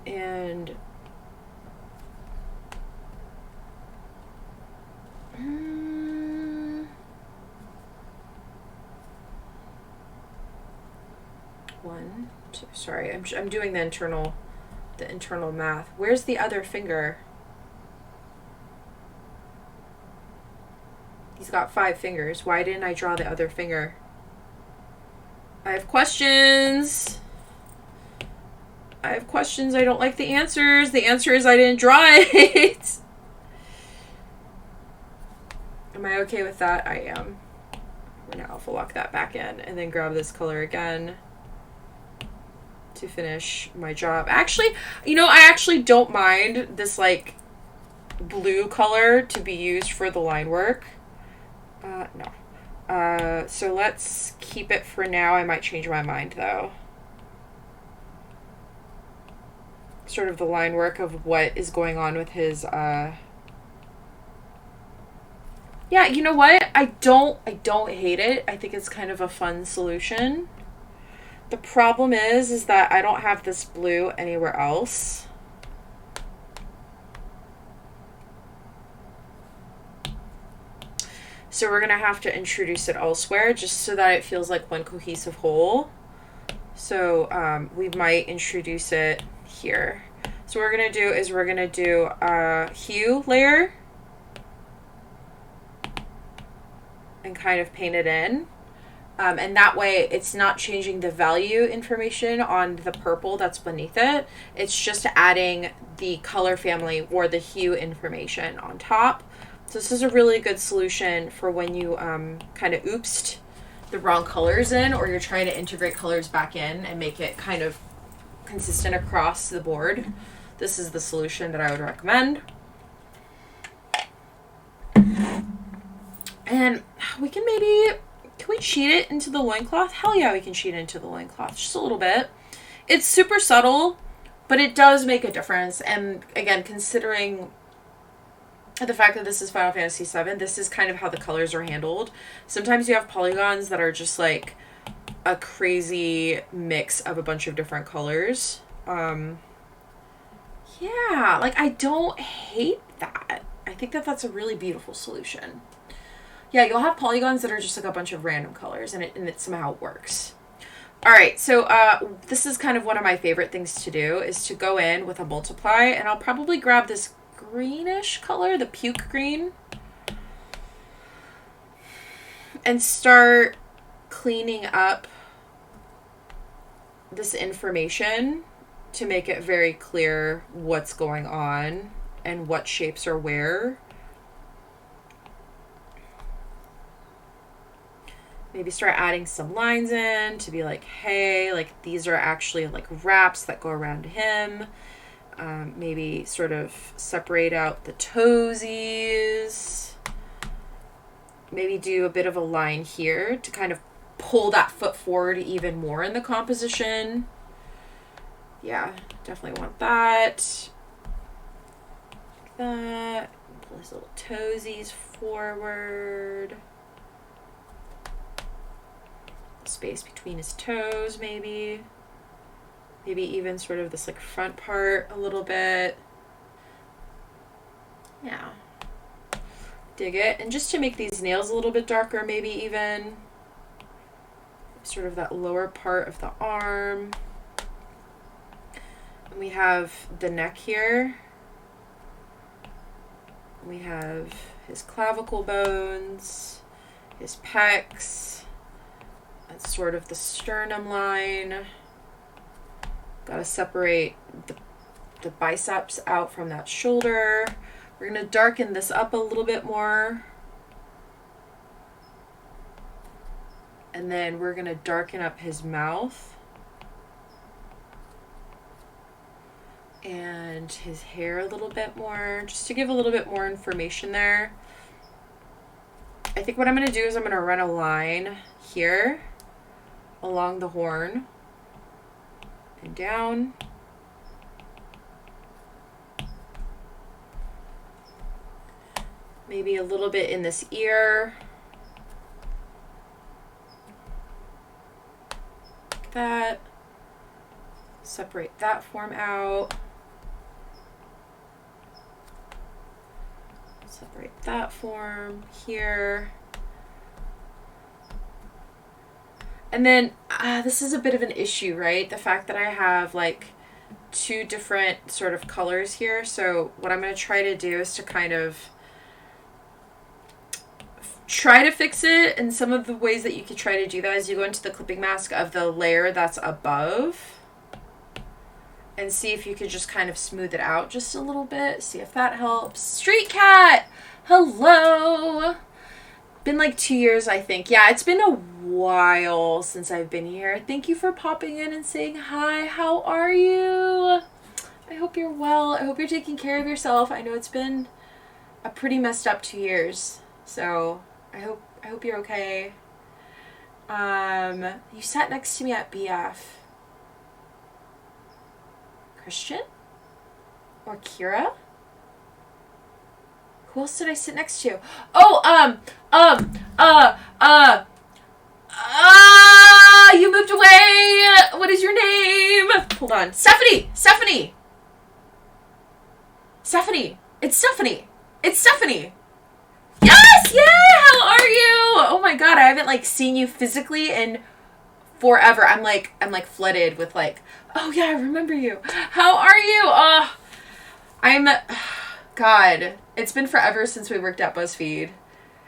And one, two, sorry, I'm doing the internal math. Where's the other finger? He's got 5 fingers. Why didn't I draw the other finger? I have questions. I don't like the answers. The answer is I didn't draw it. Am I okay with that? I am. I'm going to alpha lock that back in and then grab this color again to finish my job. Actually, I actually don't mind this like blue color to be used for the line work. No. So let's keep it for now. I might change my mind though. Sort of the line work of what is going on with his, yeah, you know what? I don't hate it. I think it's kind of a fun solution. The problem is that I don't have this blue anywhere else. So we're going to have to introduce it elsewhere just so that it feels like one cohesive whole. So we might introduce it here. So what we're going to do is we're going to do a hue layer and kind of paint it in. And that way it's not changing the value information on the purple that's beneath it. It's just adding the color family or the hue information on top. So this is a really good solution for when you kind of oopsed the wrong colors in, or you're trying to integrate colors back in and make it kind of consistent across the board. This is the solution that I would recommend. And can we sheet it into the loincloth? Hell yeah, we can sheet it into the loincloth, just a little bit. It's super subtle, but it does make a difference. And again, considering the fact that this is Final Fantasy VII, this is kind of how the colors are handled. Sometimes you have polygons that are just like a crazy mix of a bunch of different colors. Yeah, like I don't hate that. I think that that's a really beautiful solution. Yeah, you'll have polygons that are just like a bunch of random colors, and it somehow works. All right, so this is kind of one of my favorite things to do, is to go in with a multiply, and I'll probably grab this greenish color, the puke green, and start cleaning up this information to make it very clear what's going on and what shapes are where. Maybe start adding some lines in to be like, hey, like these are actually like wraps that go around him. Maybe sort of separate out the toesies. Maybe do a bit of a line here to kind of pull that foot forward even more in the composition. Yeah, definitely want that. Like that. Pull his little toesies forward. Space between his toes, maybe. Maybe even sort of this like front part a little bit. Yeah. Dig it. And just to make these nails a little bit darker, maybe even sort of that lower part of the arm. And we have the neck here. We have his clavicle bones, his pecs. That's sort of the sternum line. Gotta separate the biceps out from that shoulder. We're gonna darken this up a little bit more. And then we're gonna darken up his mouth. And his hair a little bit more, just to give a little bit more information there. I think what I'm gonna do is I'm gonna run a line here along the horn and down. Maybe a little bit in this ear. Like that. Separate that form out. Separate that form here. And then this is a bit of an issue, right? The fact that I have like two different sort of colors here. So what I'm going to try to do is to kind of try to fix it. And some of the ways that you could try to do that is you go into the clipping mask of the layer that's above and see if you could just kind of smooth it out just a little bit. See if that helps. Street Cat! Hello! Been like 2 years, I think. Yeah, it's been a while since I've been here. Thank you for popping in and saying hi. How are you? I hope you're well. I hope you're taking care of yourself. I know it's been a pretty messed up 2 years. So I hope you're okay. You sat next to me at BF. Christian? Or Kira? Who else did I sit next to? Oh, you moved away. What is your name? Hold on. Stephanie. It's Stephanie. Yes, yeah. How are you? Oh my God, I haven't like seen you physically in forever. I'm like flooded with like, oh yeah, I remember you. How are you? God, it's been forever since we worked at BuzzFeed.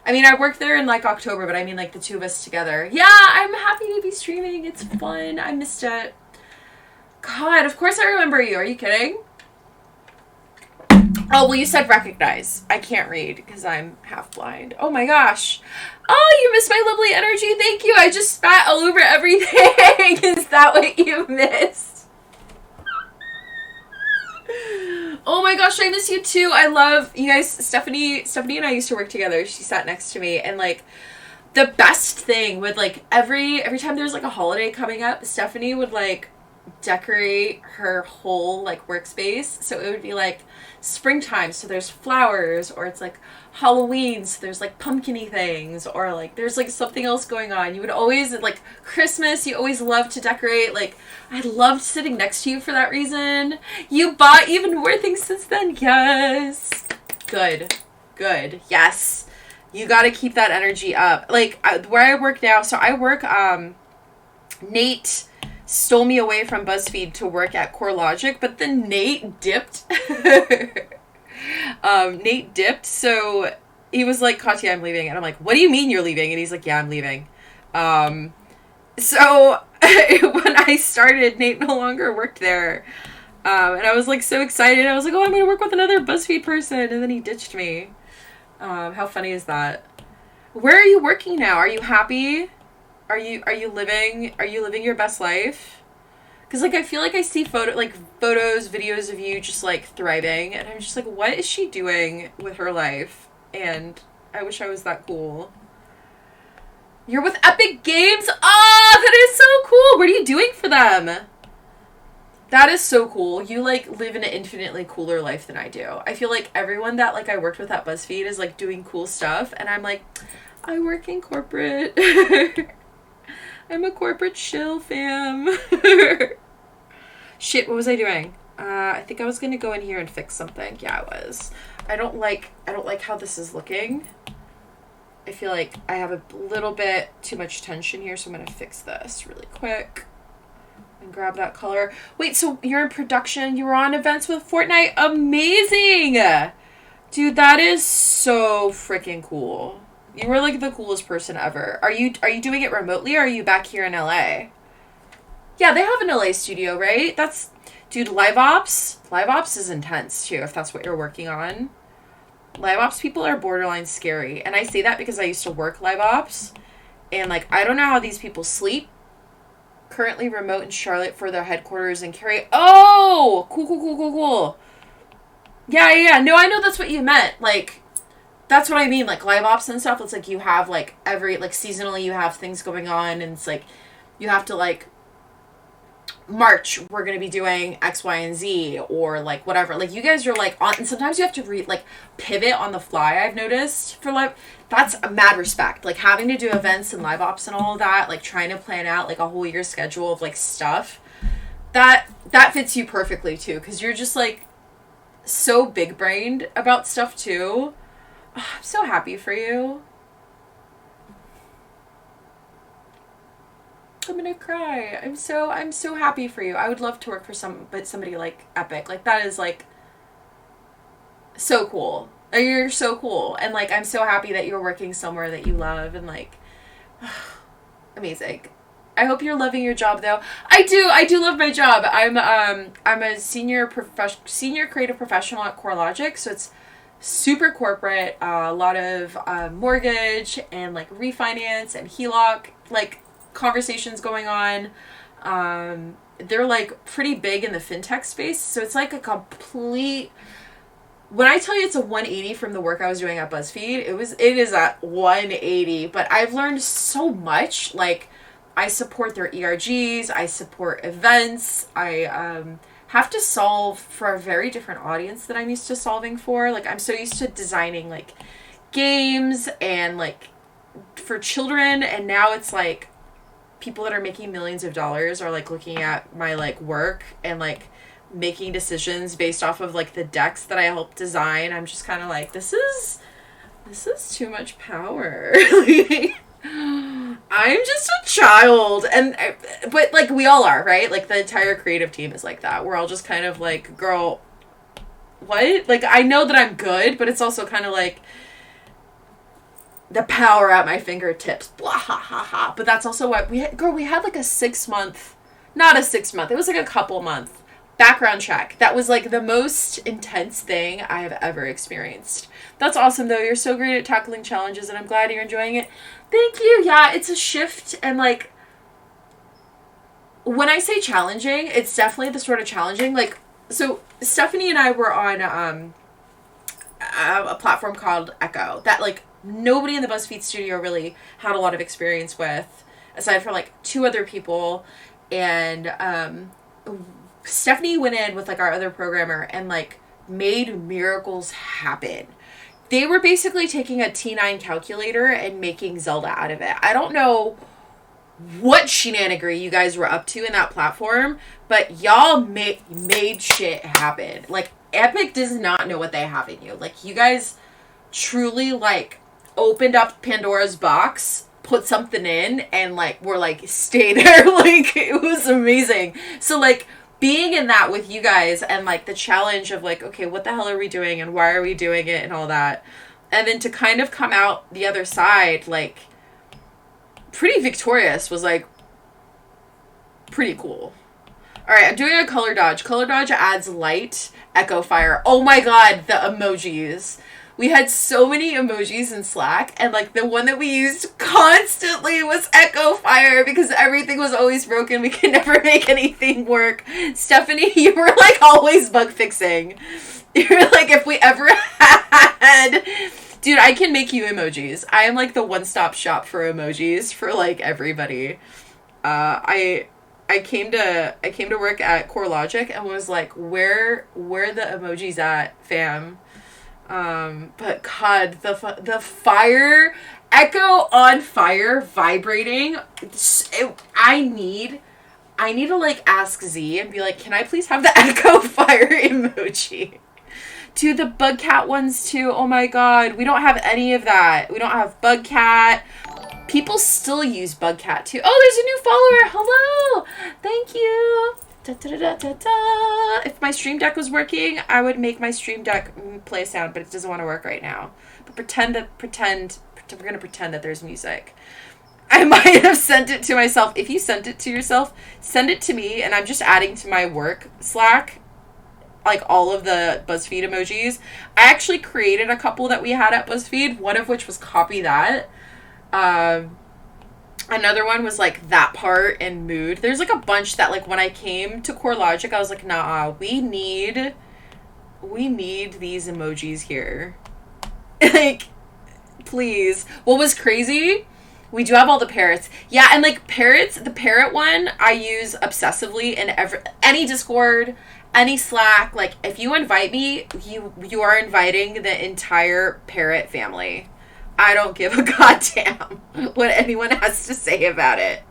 I mean, I worked there in like October, but I mean like the two of us together. Yeah, I'm happy to be streaming. It's fun. I missed it. God, of course I remember you. Are you kidding? Oh, well, you said recognize. I can't read because I'm half blind. Oh my gosh. Oh, you missed my lovely energy. Thank you. I just spat all over everything. Is that what you missed? Oh my gosh, I miss you too. I love you guys. Stephanie and I used to work together. She sat next to me, and like the best thing would like every time there was like a holiday coming up, Stephanie would like decorate her whole like workspace. So it would be like springtime, so there's flowers, or it's like Halloween, so there's like pumpkiny things, or like there's like something else going on. You would always like Christmas, you always love to decorate. Like I loved sitting next to you for that reason. You bought even more things since then. Yes. Good. Good. Yes. You got to keep that energy up. Like where I work now, so I work Nate stole me away from BuzzFeed to work at CoreLogic, but then Nate dipped. Nate dipped, so he was like, Katya, I'm leaving. And I'm like, what do you mean you're leaving? And he's like, yeah, I'm leaving. So when I started, Nate no longer worked there. And I was like so excited. I was like, oh, I'm going to work with another BuzzFeed person. And then he ditched me. How funny is that? Where are you working now? Are you happy? Are you living your best life? Because like I feel like I see photos, videos of you just like thriving, and I'm just like, what is she doing with her life? And I wish I was that cool. You're with Epic Games? Ah, that is so cool. What are you doing for them? That is so cool. You like live in an infinitely cooler life than I do. I feel like everyone that like I worked with at BuzzFeed is like doing cool stuff, and I'm like, I work in corporate. I'm a corporate shill, fam. Shit, what was I doing? I think I was gonna go in here and fix something. Yeah, I was. I don't like how this is looking. I feel like I have a little bit too much tension here, so I'm gonna fix this really quick. And grab that color. Wait, so you're in production, you were on events with Fortnite? Amazing! Dude, that is so freaking cool. You were like the coolest person ever. Are you doing it remotely, or are you back here in LA? Yeah, they have an LA studio, right? Dude, live ops is intense too, if that's what you're working on. Live ops people are borderline scary. And I say that because I used to work live ops. And like, I don't know how these people sleep. Currently remote in Charlotte for their headquarters in Cary. Oh! Cool. Yeah. No, I know that's what you meant. Like, that's what I mean, like live ops and stuff. It's like you have like every like seasonally you have things going on, and it's like you have to like March we're gonna be doing X, Y, and Z, or like whatever. Like you guys are like on, and sometimes you have to like pivot on the fly. I've noticed for live. That's a mad respect. Like having to do events and live ops and all of that. Like trying to plan out like a whole year schedule of like stuff. That fits you perfectly too, because you're just like so big brained about stuff too. Oh, I'm so happy for you. I'm gonna cry. I'm so happy for you. I would love to work for somebody like Epic. Like that is like so cool. You're so cool. And like I'm so happy that you're working somewhere that you love, and like amazing. I hope you're loving your job though. I do love my job. I'm a senior creative professional at CoreLogic, so it's super corporate, a lot of mortgage and like refinance and HELOC like conversations going on. They're like pretty big in the fintech space, so it's like a complete. When I tell you it's a 180 from the work I was doing at BuzzFeed, it is a 180. But I've learned so much. Like I support their ERGs, I support events, I have to solve for a very different audience that I'm used to solving for. Like I'm so used to designing like games and like for children, and now it's like people that are making millions of dollars are like looking at my like work and like making decisions based off of like the decks that I helped design. I'm just kind of like, this is too much power. I'm just a child, but like we all are, right? Like the entire creative team is like that. We're all just kind of like, girl, what? Like I know that I'm good, but it's also kind of like the power at my fingertips. Blah ha ha ha. But that's also what we had like a 6 month, not a 6 month. It was like a couple month background check. That was like the most intense thing I have ever experienced. That's awesome though. You're so great at tackling challenges, and I'm glad you're enjoying it. Thank you. Yeah, it's a shift, and like when I say challenging, it's definitely the sort of challenging. Like so Stephanie and I were on a platform called Echo that like nobody in the BuzzFeed studio really had a lot of experience with, aside from like 2 other people. And Stephanie went in with like our other programmer and like made miracles happen. They were basically taking a T9 calculator and making Zelda out of it. I don't know what shenanigery you guys were up to in that platform, but y'all made shit happen. Like, Epic does not know what they have in you. Like, you guys truly, like, opened up Pandora's box, put something in, and, like, were like, stay there. Like, it was amazing. So, like, being in that with you guys and, like, the challenge of, like, okay, what the hell are we doing and why are we doing it and all that. And then to kind of come out the other side, like, pretty victorious was, like, pretty cool. All right, I'm doing a color dodge. Color dodge adds light, echo fire. Oh my god, the emojis. We had so many emojis in Slack, and, like, the one that we used constantly was echo fire because everything was always broken. We could never make anything work. Stephanie, you were, like, always bug fixing. You were like, if we ever had... Dude, I can make you emojis. I am, like, the one-stop shop for emojis for, like, everybody. I came to work at CoreLogic and was like, where the emojis at, fam? But God, the fire, echo on fire, vibrating. I need to, like, ask Z and be like, can I please have the echo fire emoji? Dude, the bug cat ones too. Oh my god, we don't have any of that. We don't have bug cat. People still use bug cat too. Oh, there's a new follower. Hello, thank you. Da, da, da, da, da. If my Stream Deck was working, I would make my Stream Deck play sound, but it doesn't want to work right now. But we're gonna pretend that there's music. I might have sent it to myself. If you sent it to yourself, send it to me, and I'm just adding to my work Slack, like, all of the BuzzFeed emojis. I actually created a couple that we had at BuzzFeed, one of which was copy that. Another one was, like, that part and mood. There's, like, a bunch that, like, when I came to CoreLogic, I was like, nah, we need these emojis here. Like, please. What was crazy? We do have all the parrots. Yeah, and, like, parrots, the parrot one I use obsessively in any Discord, any Slack. Like, if you invite me, you are inviting the entire parrot family. I don't give a goddamn what anyone has to say about it.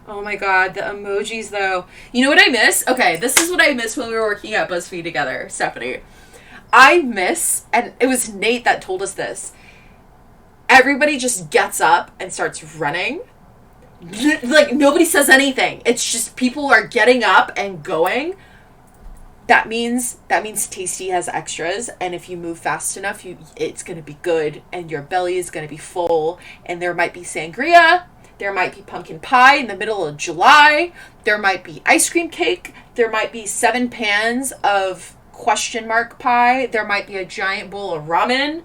Oh my god, the emojis though. You know what I miss? Okay, this is what I miss when we were working at BuzzFeed together, Stephanie. I miss, and it was Nate that told us this, everybody just gets up and starts running. Like, nobody says anything. It's just people are getting up and going. That means Tasty has extras, and if you move fast enough, it's going to be good, and your belly is going to be full, and there might be sangria, there might be pumpkin pie in the middle of July, there might be ice cream cake, there might be 7 pans of question mark pie, there might be a giant bowl of ramen.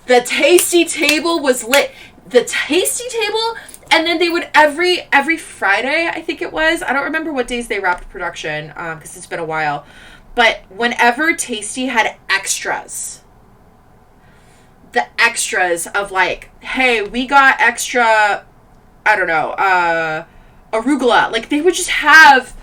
The Tasty table was lit. The Tasty table... And then they would every Friday, I think it was. I don't remember what days they wrapped production, because it's been a while. But whenever Tasty had extras, the extras of, like, hey, we got extra, I don't know, arugula. Like, they would just have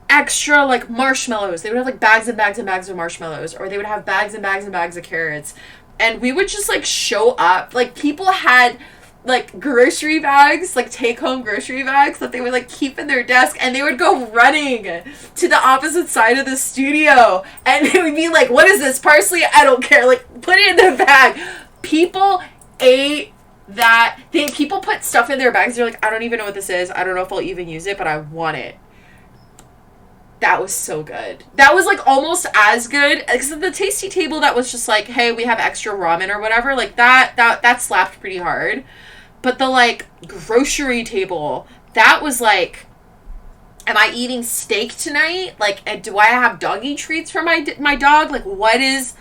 extra, like, marshmallows. They would have, like, bags and bags and bags of marshmallows. Or they would have bags and bags and bags of carrots. And we would just, like, show up. Like, people had... like, grocery bags, like, take-home grocery bags that they would, like, keep in their desk, and they would go running to the opposite side of the studio, and it would be like, what is this, parsley? I don't care, like, put it in the bag. People ate that. People put stuff in their bags, they're like, I don't even know what this is, I don't know if I'll even use it, but I want it. That was so good. That was, like, almost as good, except the Tasty table that was just like, hey, we have extra ramen or whatever, like, that slapped pretty hard. But the, like, grocery table, that was like, am I eating steak tonight? Like, do I have doggy treats for my dog? Like, what is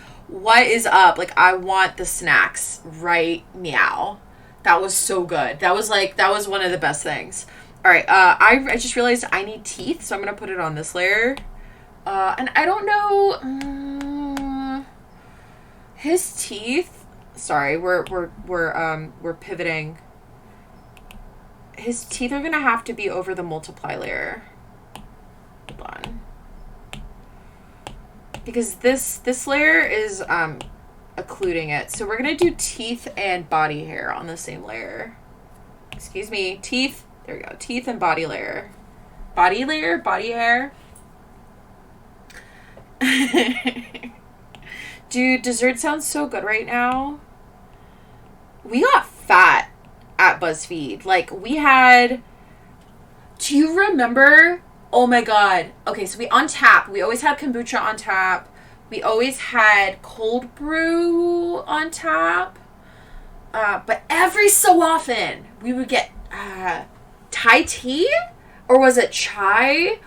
up? Like, I want the snacks right now. That was so good. That was one of the best things. All right, I just realized I need teeth, so I'm gonna put it on this layer. And I don't know, his teeth. Sorry, we're pivoting. His teeth are gonna have to be over the multiply layer. Hold on. Because this layer is occluding it. So we're going to do teeth and body hair on the same layer. Excuse me. Teeth. There we go. Teeth and body layer. Body layer? Body hair? Dude, dessert sounds so good right now. We got fat at BuzzFeed. Like, we had... Do you remember? Oh my god. Okay, so on tap. We always had kombucha on tap. We always had cold brew on tap. But every so often, we would get Thai tea? Or was it chai?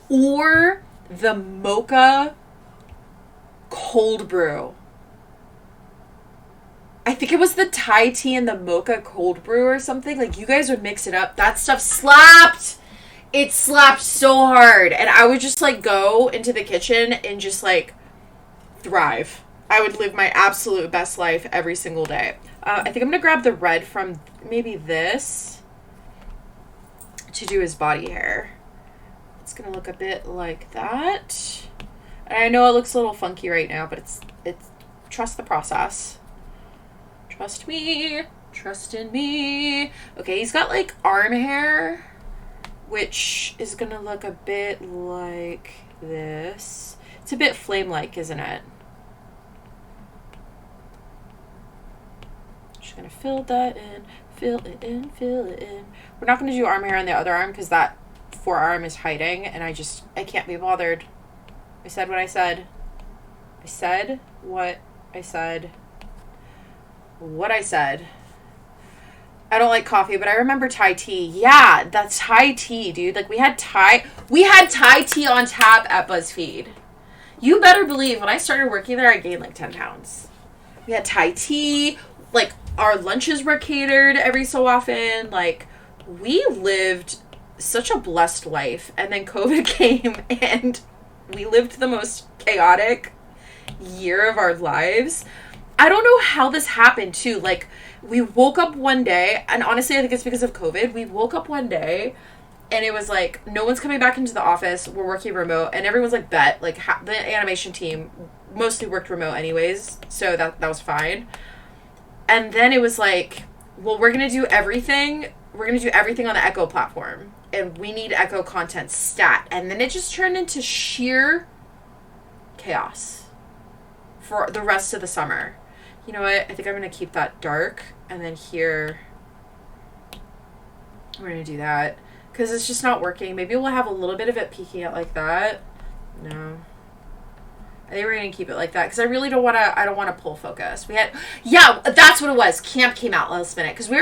Or the mocha cold brew. I think it was the Thai tea and the mocha cold brew or something. Like, you guys would mix it up. That stuff slapped. It slapped so hard. And I would just, like, go into the kitchen and just, like, thrive. I would live my absolute best life every single day. I think I'm going to grab the red from maybe this to do his body hair. It's going to look a bit like that. And I know it looks a little funky right now, but it's trust the process. Trust me. Trust in me. Okay, he's got, like, arm hair, which is going to look a bit like this. It's a bit flame-like, isn't it? Just going to fill that in. Fill it in. Fill it in. We're not going to do arm hair on the other arm because that forearm is hiding, and I can't be bothered. I said what I said. I said what I said. What I said. I don't like coffee, but I remember Thai tea. Yeah, that's Thai tea, dude. Like, we had Thai tea on tap at BuzzFeed. You better believe when I started working there, I gained like 10 pounds. We had Thai tea. Like, our lunches were catered every so often. Like, we lived such a blessed life. And then COVID came and we lived the most chaotic year of our lives. I don't know how this happened, too. Like, we woke up one day, and honestly, I think it's because of COVID. We woke up one day, and it was like, no one's coming back into the office. We're working remote, and everyone's like, bet. Like, the animation team mostly worked remote anyways, so that was fine. And then it was like, well, we're going to do everything. We're going to do everything on the Echo platform, and we need Echo content stat. And then it just turned into sheer chaos for the rest of the summer. You know what? I think I'm going to keep that dark. And then here, we're going to do that. Because it's just not working. Maybe we'll have a little bit of it peeking out like that. No. I think we're going to keep it like that. Because I really don't want to pull focus. Yeah, that's what it was. Camp came out last minute. Because we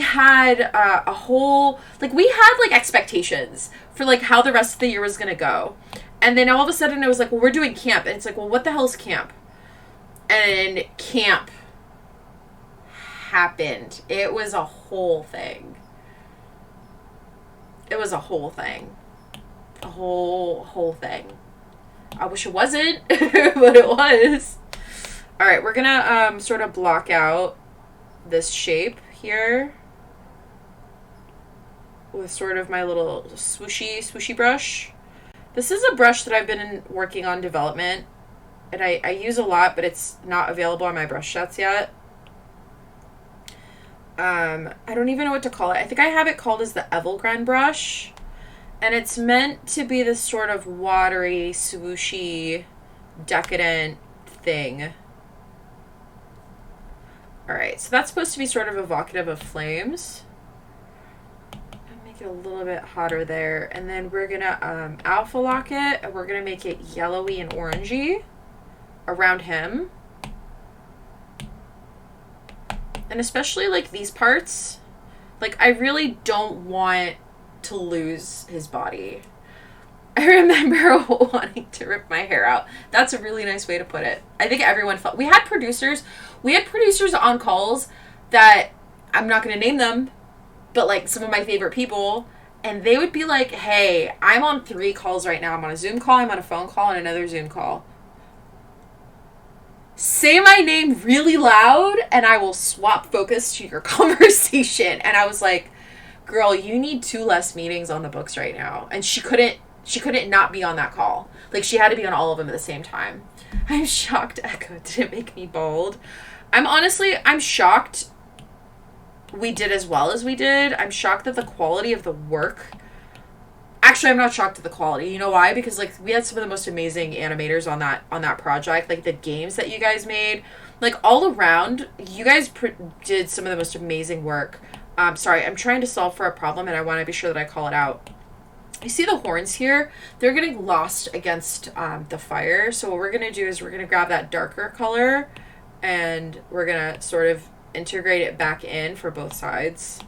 had a whole, like, we had, like, expectations for, like, how the rest of the year was going to go. And then all of a sudden it was like, well, we're doing camp. And it's like, well, what the hell is camp? And camp happened. It was a whole thing. It was a whole thing. A whole thing. I wish it wasn't, but it was. All right, we're gonna sort of block out this shape here with sort of my little swooshy brush. This is a brush that I've been working on development, and I use a lot, but it's not available on my brush sets yet. I don't even know what to call it. I think I have it called as the Evelgren brush, and it's meant to be this sort of watery, swooshy, decadent thing. Alright, so that's supposed to be sort of evocative of flames. Make it a little bit hotter there, and then we're gonna alpha lock it, and we're gonna make it yellowy and orangey around him. And especially, like, these parts, like, I really don't want to lose his body. I remember wanting to rip my hair out. That's a really nice way to put it. I think everyone felt... We had producers on calls that, I'm not going to name them, but, like, some of my favorite people, and they would be like, hey, I'm on 3 calls right now. I'm on a Zoom call, I'm on a phone call, and another Zoom call. Say my name really loud, and I will swap focus to your conversation. And I was like, girl, you need 2 less meetings on the books right now. And she couldn't She couldn't not be on that call. Like, she had to be on all of them at the same time. I'm shocked Echo didn't make me bald. I'm shocked we did as well as we did. I'm shocked that the quality of the work... Actually, I'm not shocked at the quality. You know why? Because, like, we had some of the most amazing animators on that project. Like, the games that you guys made. Like, all around, you guys did some of the most amazing work. Sorry, I'm trying to solve for a problem, and I want to be sure that I call it out. You see the horns here? They're getting lost against the fire. So what we're going to do is we're going to grab that darker color, and we're going to sort of integrate it back in for both sides.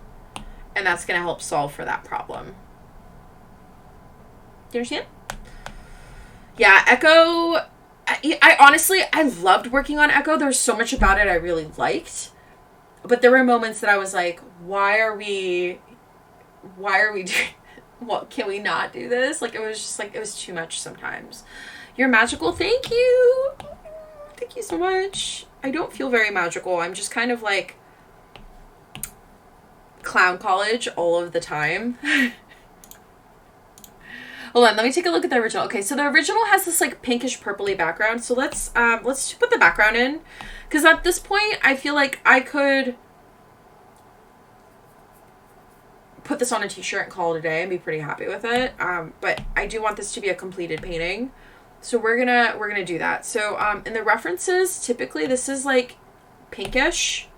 And that's going to help solve for that problem. Do you understand? Yeah, Echo... I honestly, I loved working on Echo. There's so much about it I really liked. But there were moments that I was like, why are we doing... What, can we not do this? Like, it was just like, it was too much sometimes. You're magical. Thank you. Thank you so much. I don't feel very magical. I'm just kind of like clown college all of the time. Hold on, let me take a look at the original. Okay, so the original has this like pinkish purpley background. So let's put the background in, because at this point I feel like I could put this on a t-shirt and call it a day and be pretty happy with it. But I do want this to be a completed painting. So we're gonna do that. So in the references, typically this is like pinkish,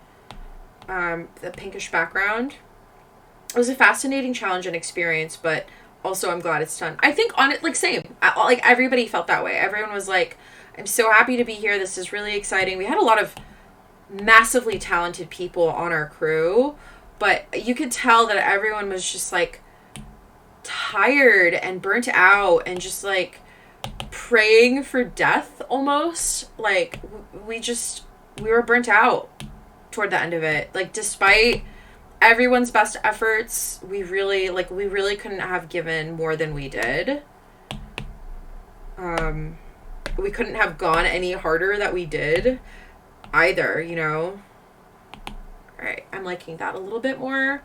the pinkish background. It was a fascinating challenge and experience, but also I'm glad it's done. I think on it, like, same. Like, everybody felt that way. Everyone was like, I'm so happy to be here. This is really exciting. We had a lot of massively talented people on our crew, but you could tell that everyone was just, like, tired and burnt out and just, like, praying for death almost. Like, we were burnt out toward the end of it. Like, despite everyone's best efforts, we really couldn't have given more than we did. We couldn't have gone any harder that we did either, you know. All right, I'm liking that a little bit more.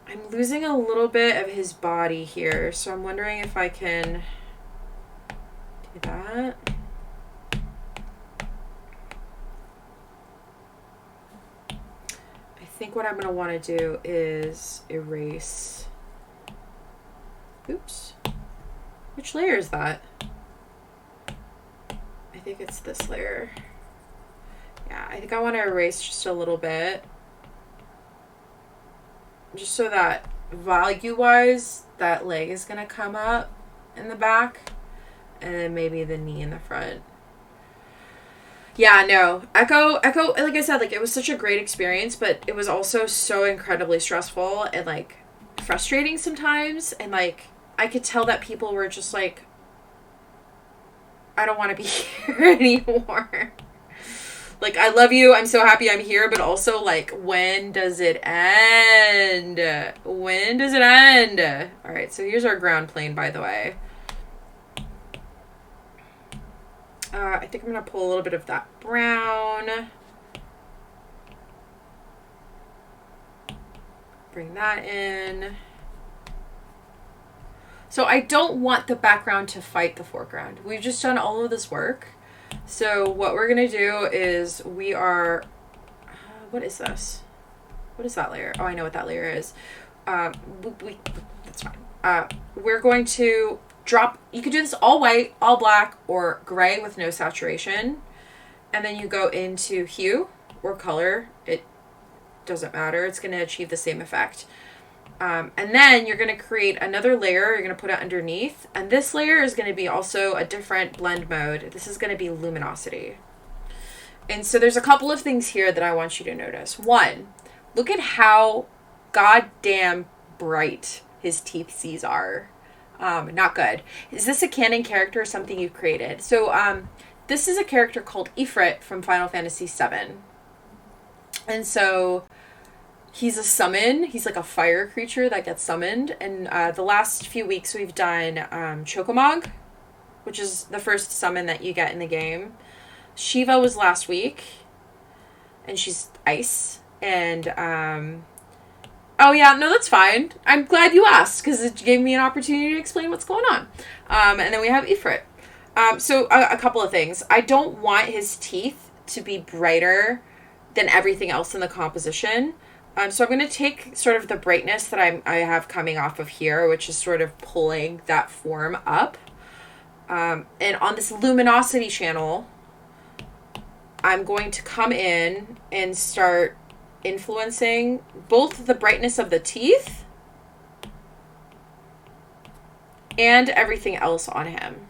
I'm losing a little bit of his body here, so I'm wondering if I can do that. I think what I'm going to want to do is erase. Oops. Which layer is that? I think it's this layer. Yeah, I think I want to erase just a little bit. Just so that value-wise, that leg is going to come up in the back. And then maybe the knee in the front. Yeah, no. Echo, like I said, like, it was such a great experience, but it was also so incredibly stressful and, like, frustrating sometimes. And, like, I could tell that people were just like, I don't want to be here anymore. Like, I love you. I'm so happy I'm here. But also, like, when does it end? When does it end? All right, so here's our ground plane, by the way. I think I'm going to pull a little bit of that brown. Bring that in. So I don't want the background to fight the foreground. We've just done all of this work. So what we're going to do is we are... what is this? What is that layer? Oh, I know what that layer is. That's fine. We're going to drop... You could do this all white, all black, or gray with no saturation. And then you go into hue or color. It doesn't matter. It's going to achieve the same effect. And then you're going to create another layer. You're going to put it underneath. And this layer is going to be also a different blend mode. This is going to be luminosity. And so there's a couple of things here that I want you to notice. One, look at how goddamn bright his teeth C's are. Not good. Is this a canon character or something you've created? So this is a character called Ifrit from Final Fantasy VII. And so he's a summon. He's like a fire creature that gets summoned. And the last few weeks we've done Chocomog, which is the first summon that you get in the game. Shiva was last week, and she's ice. And Oh, yeah, no, that's fine. I'm glad you asked, because it gave me an opportunity to explain what's going on. And then we have Ifrit. So a couple of things. I don't want his teeth to be brighter than everything else in the composition. So I'm going to take sort of the brightness that I have coming off of here, which is sort of pulling that form up. And on this luminosity channel, I'm going to come in and start influencing both the brightness of the teeth and everything else on him.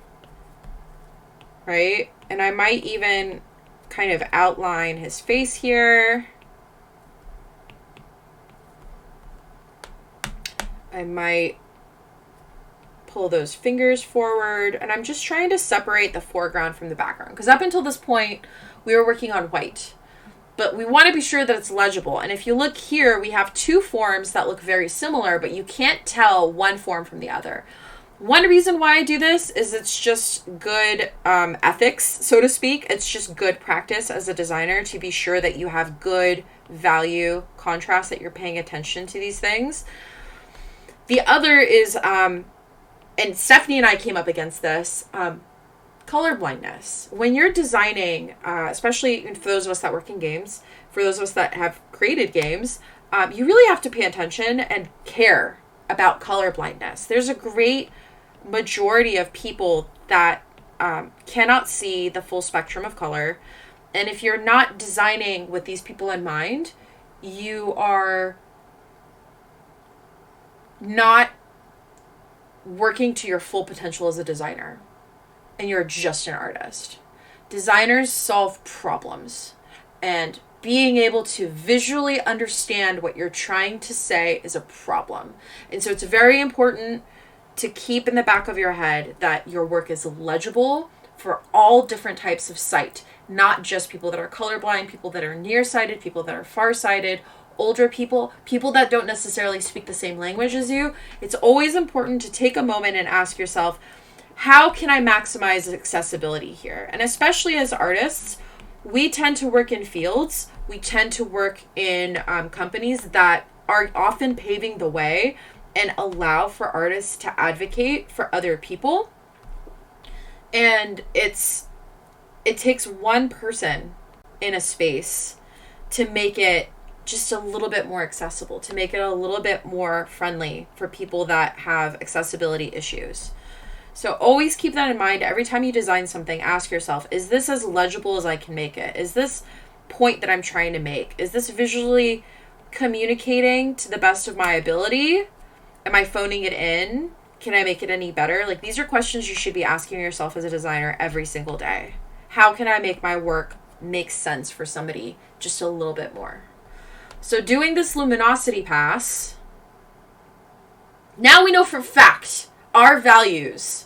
Right? And I might even kind of outline his face here. I might pull those fingers forward, and I'm just trying to separate the foreground from the background, because up until this point we were working on white, but we want to be sure that it's legible. And if you look here, we have two forms that look very similar, but you can't tell one form from the other. One reason why I do this is it's just good ethics, so to speak. It's just good practice as a designer to be sure that you have good value contrast, that you're paying attention to these things. The other is, and Stephanie and I came up against this, color blindness. When you're designing, especially for those of us that work in games, for those of us that have created games, you really have to pay attention and care about color blindness. There's a great majority of people that cannot see the full spectrum of color. And if you're not designing with these people in mind, you are not working to your full potential as a designer, and you're just an artist. Designers solve problems, and being able to visually understand what you're trying to say is a problem. And so it's very important to keep in the back of your head that your work is legible for all different types of sight, not just people that are colorblind, people that are nearsighted, people that are farsighted, older people, people that don't necessarily speak the same language as you. It's always important to take a moment and ask yourself, how can I maximize accessibility here? And especially as artists, we tend to work in fields. We tend to work in companies that are often paving the way and allow for artists to advocate for other people. And it takes one person in a space to make it just a little bit more accessible, to make it a little bit more friendly for people that have accessibility issues. So always keep that in mind. Every time you design something, ask yourself, is this as legible as I can make it? Is this point that I'm trying to make? Is this visually communicating to the best of my ability? Am I phoning it in? Can I make it any better? Like, these are questions you should be asking yourself as a designer every single day. How can I make my work make sense for somebody just a little bit more? So doing this luminosity pass, now we know for a fact our values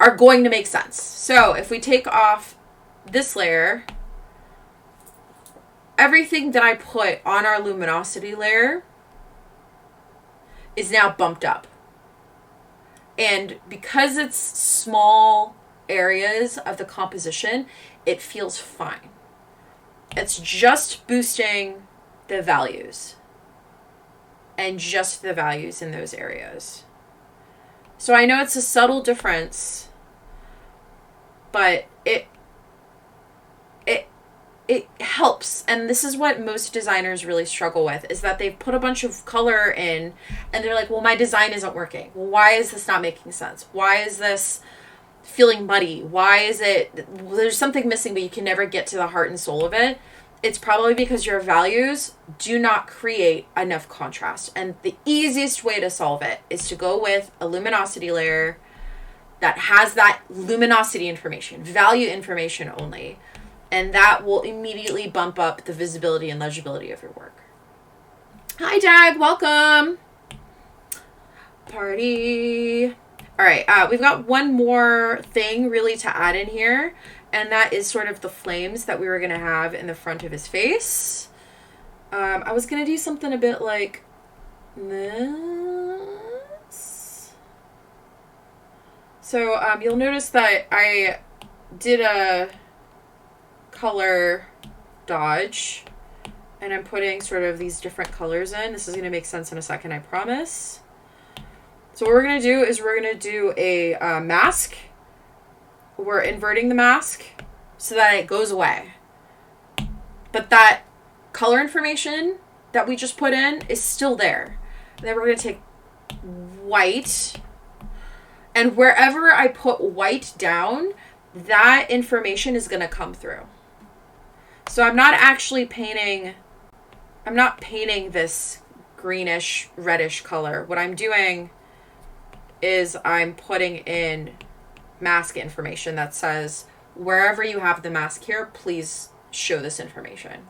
are going to make sense. So if we take off this layer, everything that I put on our luminosity layer is now bumped up. And because it's small areas of the composition, it feels fine. It's just boosting the values, and just the values in those areas. So I know it's a subtle difference, but it helps. And this is what most designers really struggle with, is that they've put a bunch of color in and they're like, well, my design isn't working. Well, why is this not making sense? Why is this feeling muddy? Why is it, there's something missing, but you can never get to the heart and soul of it. It's probably because your values do not create enough contrast. And the easiest way to solve it is to go with a luminosity layer that has that luminosity information, value information only. And that will immediately bump up the visibility and legibility of your work. Hi, Dag. Welcome. Party. All right. We've got one more thing really to add in here. And that is sort of the flames that we were going to have in the front of his face. I was going to do something a bit like this. So you'll notice that I did a color dodge And I'm putting sort of these different colors in. This is going to make sense in a second, I promise. So what we're going to do is we're going to do a mask. We're inverting the mask so that it goes away. But that color information that we just put in is still there. And then we're going to take white, and wherever I put white down, that information is going to come through. So I'm not actually painting, I'm not painting this greenish, reddish color. What I'm doing is I'm putting in mask information that says, wherever you have the mask here, please show this information,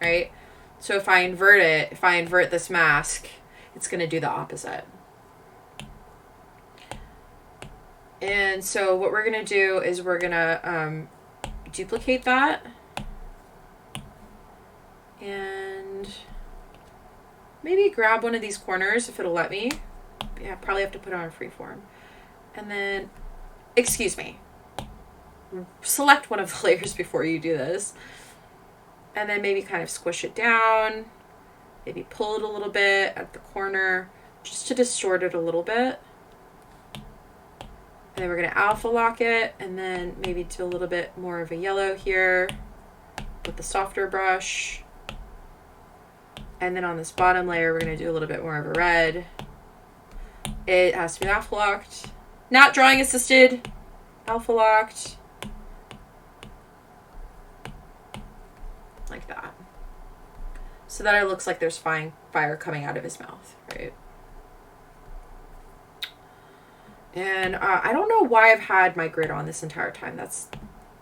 right? So if I invert it, if I invert this mask, it's going to do the opposite. And so what we're going to do is we're going to duplicate that. And maybe grab one of these corners if it'll let me. Yeah, probably have to put it on freeform. And then, excuse me, select one of the layers before you do this. And then maybe kind of squish it down. Maybe pull it a little bit at the corner just to distort it a little bit. And then we're going to alpha lock it, and then maybe do a little bit more of a yellow here with the softer brush. And then on this bottom layer, we're going to do a little bit more of a red. It has to be alpha locked. Not drawing assisted. Alpha locked. Like that. So that it looks like there's fire coming out of his mouth, right? And I don't know why I've had my grid on this entire time. That's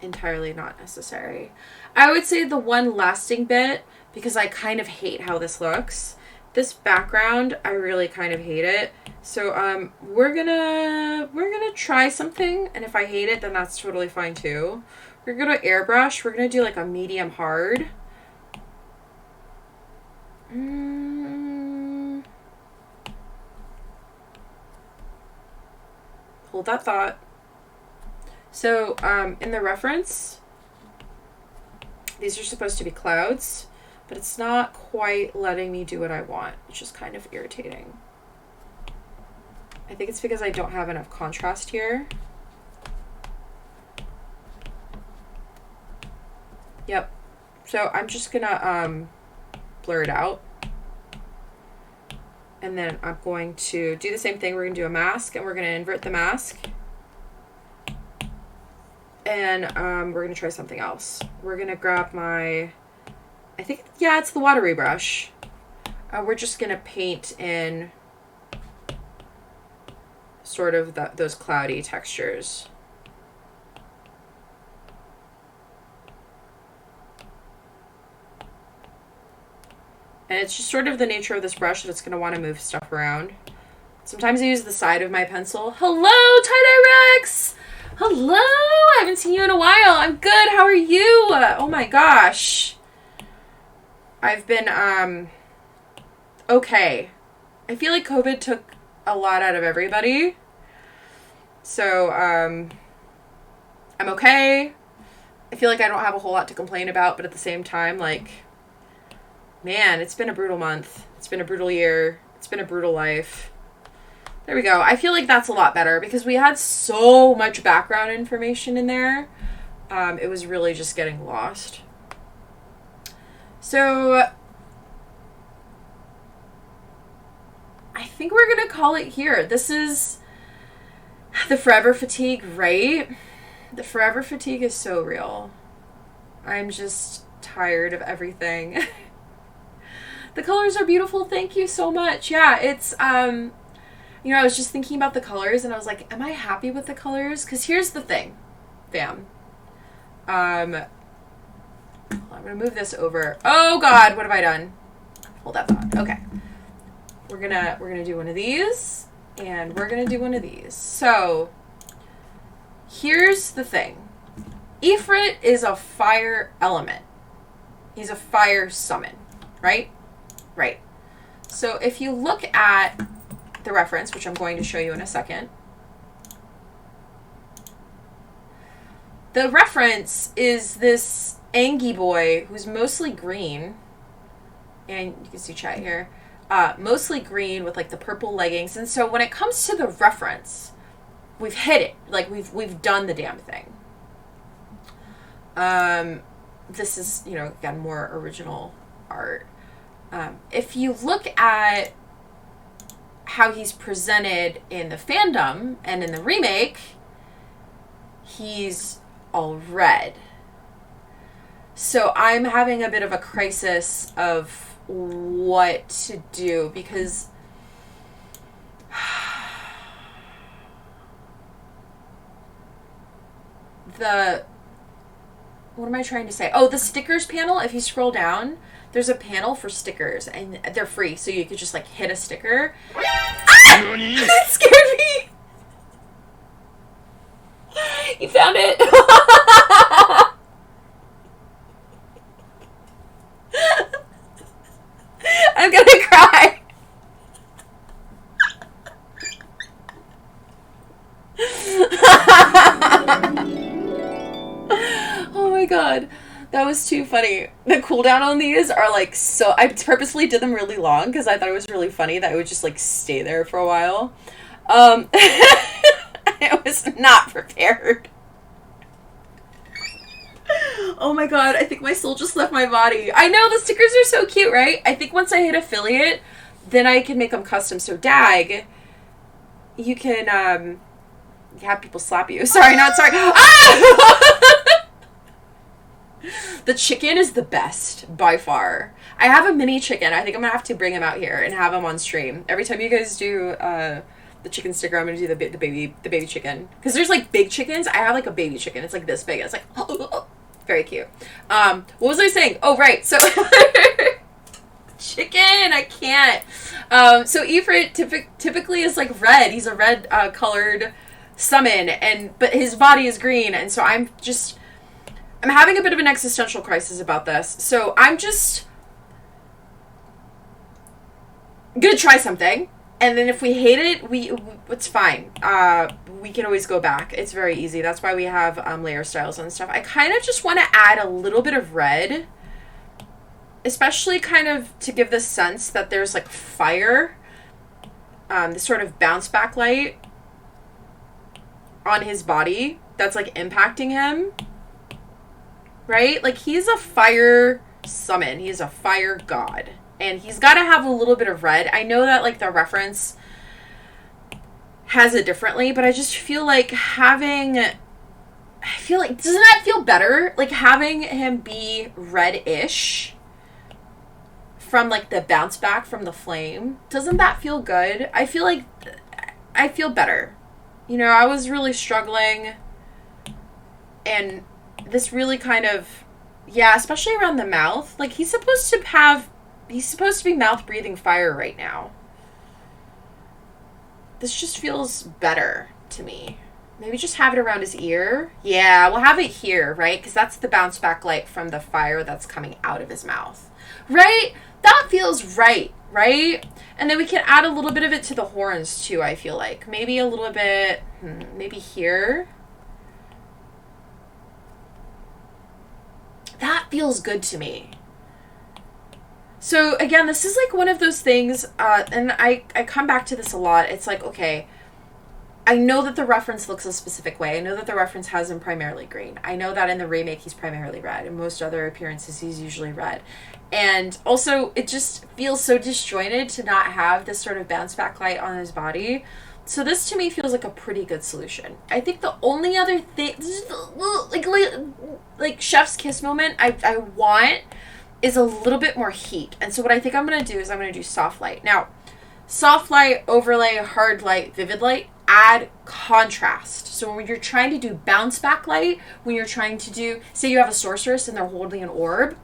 entirely not necessary. I would say the one lasting bit, because I kind of hate how this looks. This background, I really kind of hate it. So we're gonna try something, and if I hate it, then that's totally fine too. We're gonna airbrush. We're gonna do like a medium hard. Hold that thought. So in the reference, these are supposed to be clouds, but it's not quite letting me do what I want, which is kind of irritating. I think it's because I don't have enough contrast here. Yep. So I'm just gonna blur it out. And then I'm going to do the same thing. We're going to do a mask, and we're going to invert the mask. And we're going to try something else. We're going to grab my, I think, yeah, it's the watery brush. We're just going to paint in sort of those cloudy textures. And it's just sort of the nature of this brush that it's going to want to move stuff around. Sometimes I use the side of my pencil. Hello, Tie-Dye Rex! Hello! I haven't seen you in a while. I'm good. How are you? Oh my gosh. I've been, okay. I feel like COVID took a lot out of everybody. So, I'm okay. I feel like I don't have a whole lot to complain about, but at the same time, like, man, it's been a brutal month. It's been a brutal year. It's been a brutal life. There we go. I feel like that's a lot better because we had so much background information in there. It was really just getting lost. So I think we're going to call it here. This is the forever fatigue, right? The forever fatigue is so real. I'm just tired of everything. The colors are beautiful. Thank you so much. Yeah, it's, you know, I was just thinking about the colors and I was like, am I happy with the colors? Because here's the thing, fam. I'm going to move this over. Oh God, what have I done? Hold that thought. Okay. We're gonna do one of these and we're going to do one of these. So here's the thing. Ifrit is a fire element. He's a fire summon, right? Right. So if you look at the reference, which I'm going to show you in a second, the reference is this Angie boy who's mostly green and you can see chat here, mostly green with like the purple leggings. And so when it comes to the reference, we've hit it. Like we've done the damn thing. This is, you know, again, more original art. If you look at how he's presented in the fandom and in the remake, he's all red. So I'm having a bit of a crisis of what to do, because what am I trying to say? Oh, the stickers panel, if you scroll down, there's a panel for stickers, and they're free, so you could just, like, hit a sticker. Ah! It scared me! You found it? I'm gonna cry. Oh my god. That was too funny. The cooldown on these are like so... I purposely did them really long because I thought it was really funny that it would just like stay there for a while. I was not prepared. Oh my god, I think my soul just left my body. I know, the stickers are so cute, right? I think once I hit affiliate, then I can make them custom. So Dag, you can have people slap you. Sorry, not sorry. Ah! The chicken is the best, by far. I have a mini chicken. I think I'm going to have to bring him out here and have him on stream. Every time you guys do the chicken sticker, I'm going to do the baby chicken. Because there's, like, big chickens. I have, like, a baby chicken. It's, like, this big. It's, like, very cute. What was I saying? Oh, right. So, chicken. I can't. So, Ifrit typically is, like, red. He's a red colored summon. But his body is green. And so I'm having a bit of an existential crisis about this. So I'm just gonna try something, and then if we hate it, it's fine. We can always go back. It's very easy. That's why we have layer styles and stuff. I kind of just want to add a little bit of red, especially kind of to give the sense that there's like fire, this sort of bounce back light on his body that's like impacting him. Right? Like, he's a fire summon. He's a fire god. And he's got to have a little bit of red. I know that, like, the reference has it differently, but I just feel like doesn't that feel better? Like, having him be red-ish from, like, the bounce back from the flame. Doesn't that feel good? I feel like I feel better. You know, I was really struggling, and this really kind of, yeah, especially around the mouth. Like, he's supposed to be mouth breathing fire right now. This just feels better to me. Maybe just have it around his ear. Yeah, we'll have it here, right? Because that's the bounce back light from the fire that's coming out of his mouth. Right? That feels right? And then we can add a little bit of it to the horns too, I feel like. Maybe a little bit, maybe here. That feels good to me. So again, this is like one of those things, and I come back to this a lot. It's like, okay, I know that the reference looks a specific way. I know that the reference has him primarily green. I know that in the remake he's primarily red. In most other appearances he's usually red. And also, it just feels so disjointed to not have this sort of bounce back light on his body. So this to me feels like a pretty good solution. I think the only other thing, like chef's kiss moment I want is a little bit more heat. And so what I think I'm going to do is I'm going to do soft light. Now, soft light, overlay, hard light, vivid light, add contrast. So when you're trying to do bounce back light, when you're trying to do, say you have a sorceress and they're holding an orb,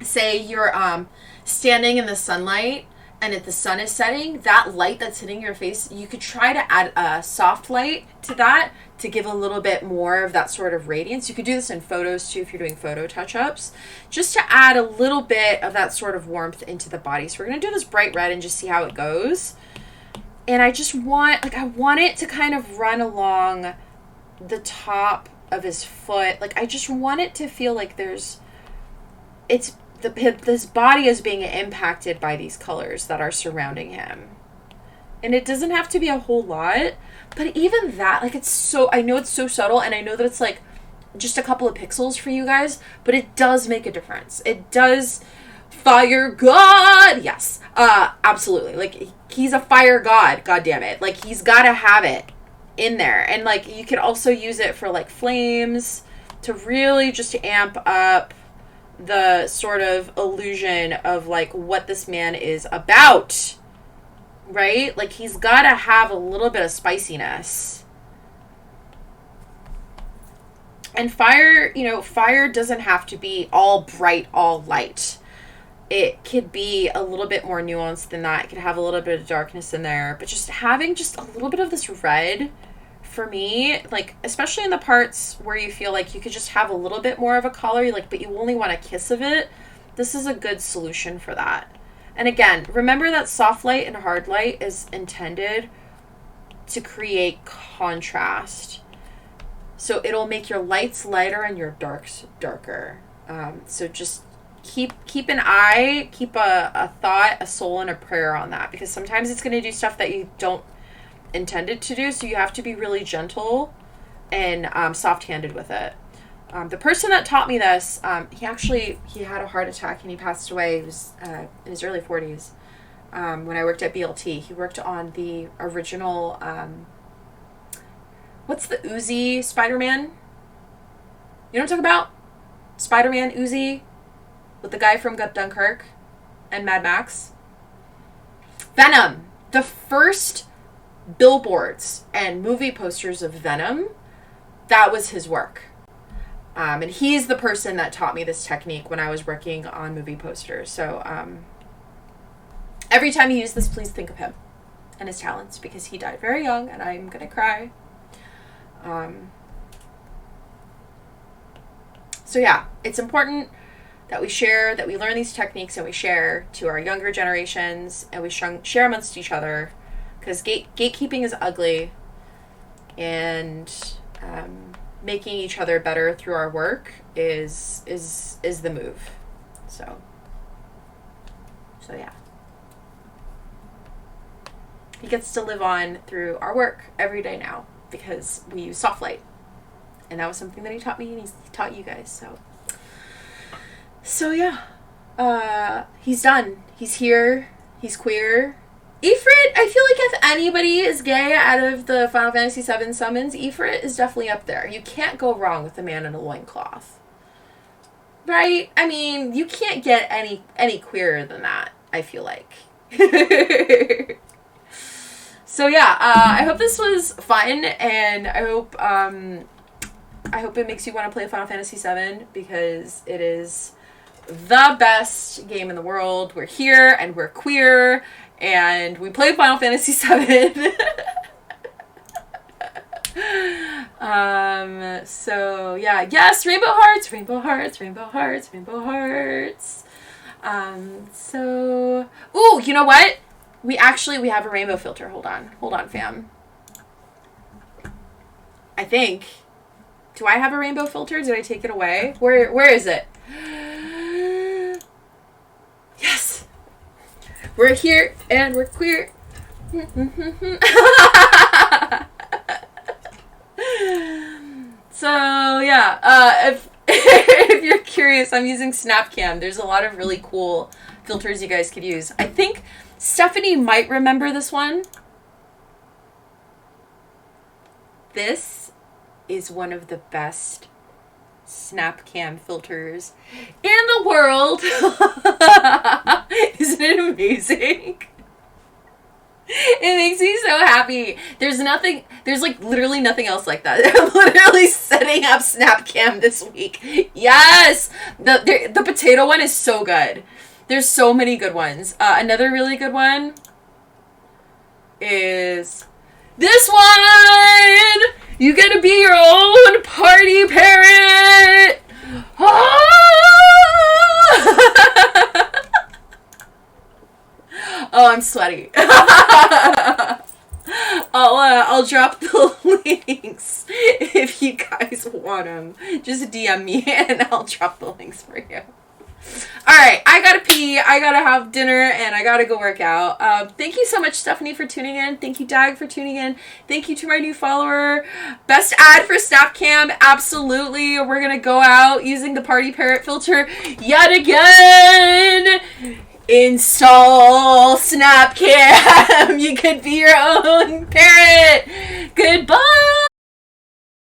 say you're standing in the sunlight, and if the sun is setting, that light that's hitting your face, you could try to add a soft light to that to give a little bit more of that sort of radiance. You could do this in photos too if you're doing photo touch-ups, just to add a little bit of that sort of warmth into the body. So we're going to do this bright red and just see how it goes. And I just want, I want it to kind of run along the top of his foot. Like, I just want it to feel like it's this body is being impacted by these colors that are surrounding him. And it doesn't have to be a whole lot, but even that, like, it's so, I know it's so subtle, and I know that it's like just a couple of pixels for you guys, but it does make a difference. It does. Fire god, yes, absolutely. Like, he's a fire god, god damn it. Like, he's gotta have it in there. And like, you could also use it for like flames to really just amp up the sort of illusion of like what this man is about, right? Like, he's gotta have a little bit of spiciness. And fire, you know, fire doesn't have to be all bright, all light. It could be a little bit more nuanced than that. It could have a little bit of darkness in there. But just having just a little bit of this red, for me, like, especially in the parts where you feel like you could just have a little bit more of a color, like, but you only want a kiss of it, this is a good solution for that. And again, remember that soft light and hard light is intended to create contrast. So it'll make your lights lighter and your darks darker. So just keep an eye, keep a thought, a soul, and a prayer on that, because sometimes it's going to do stuff that you don't intend it to do, so you have to be really gentle and soft-handed with it. The person that taught me this, he had a heart attack and he passed away. He was in his early 40s when I worked at BLT. He worked on the original, what's the Uzi Spider-Man? You know what I'm talking about? Spider-Man Uzi? With the guy from Dunkirk and Mad Max. Venom. The first billboards and movie posters of Venom, that was his work. And he's the person that taught me this technique when I was working on movie posters. So every time you use this, please think of him and his talents, because he died very young, and I'm going to cry. So yeah, it's important that we share, that we learn these techniques and we share to our younger generations, and we share amongst each other, because gatekeeping is ugly, and making each other better through our work is the move. So yeah. He gets to live on through our work every day now, because we use soft light. And that was something that he taught me, and he taught you guys, So yeah, he's done. He's here. He's queer. Ifrit, I feel like if anybody is gay out of the Final Fantasy VII summons, Ifrit is definitely up there. You can't go wrong with a man in a loincloth. Right? I mean, you can't get any queerer than that, I feel like. So yeah, I hope this was fun, and I hope it makes you want to play Final Fantasy VII, because it is the best game in the world. We're here, and we're queer, and we play Final Fantasy VII. So yeah, yes, Rainbow Hearts, Rainbow Hearts, Rainbow Hearts, Rainbow Hearts. So, ooh, you know what? We have a rainbow filter. Hold on, fam. I think. Do I have a rainbow filter? Did I take it away? Where is it? Yes! We're here and we're queer. So yeah, if you're curious, I'm using SnapCam. There's a lot of really cool filters you guys could use. I think Stephanie might remember this one. This is one of the best SnapCam filters in the world. Isn't it amazing? It makes me so happy. There's like literally nothing else like that. I'm literally setting up SnapCam this week. Yes! The potato one is so good. There's so many good ones. Another really good one is this one! You get to be your own party parrot! Ah! Oh, I'm sweaty. I'll drop the links if you guys want them. Just DM me and I'll drop the links for you. right, I gotta pee, I gotta have dinner, and I gotta go work out. Thank you so much, Stephanie, for tuning in. Thank you, Dag, for tuning in. Thank you to my new follower. Best ad for Snapcam, absolutely. We're gonna go out using the Party Parrot filter yet again. Install Snapcam. You could be your own parrot. Goodbye.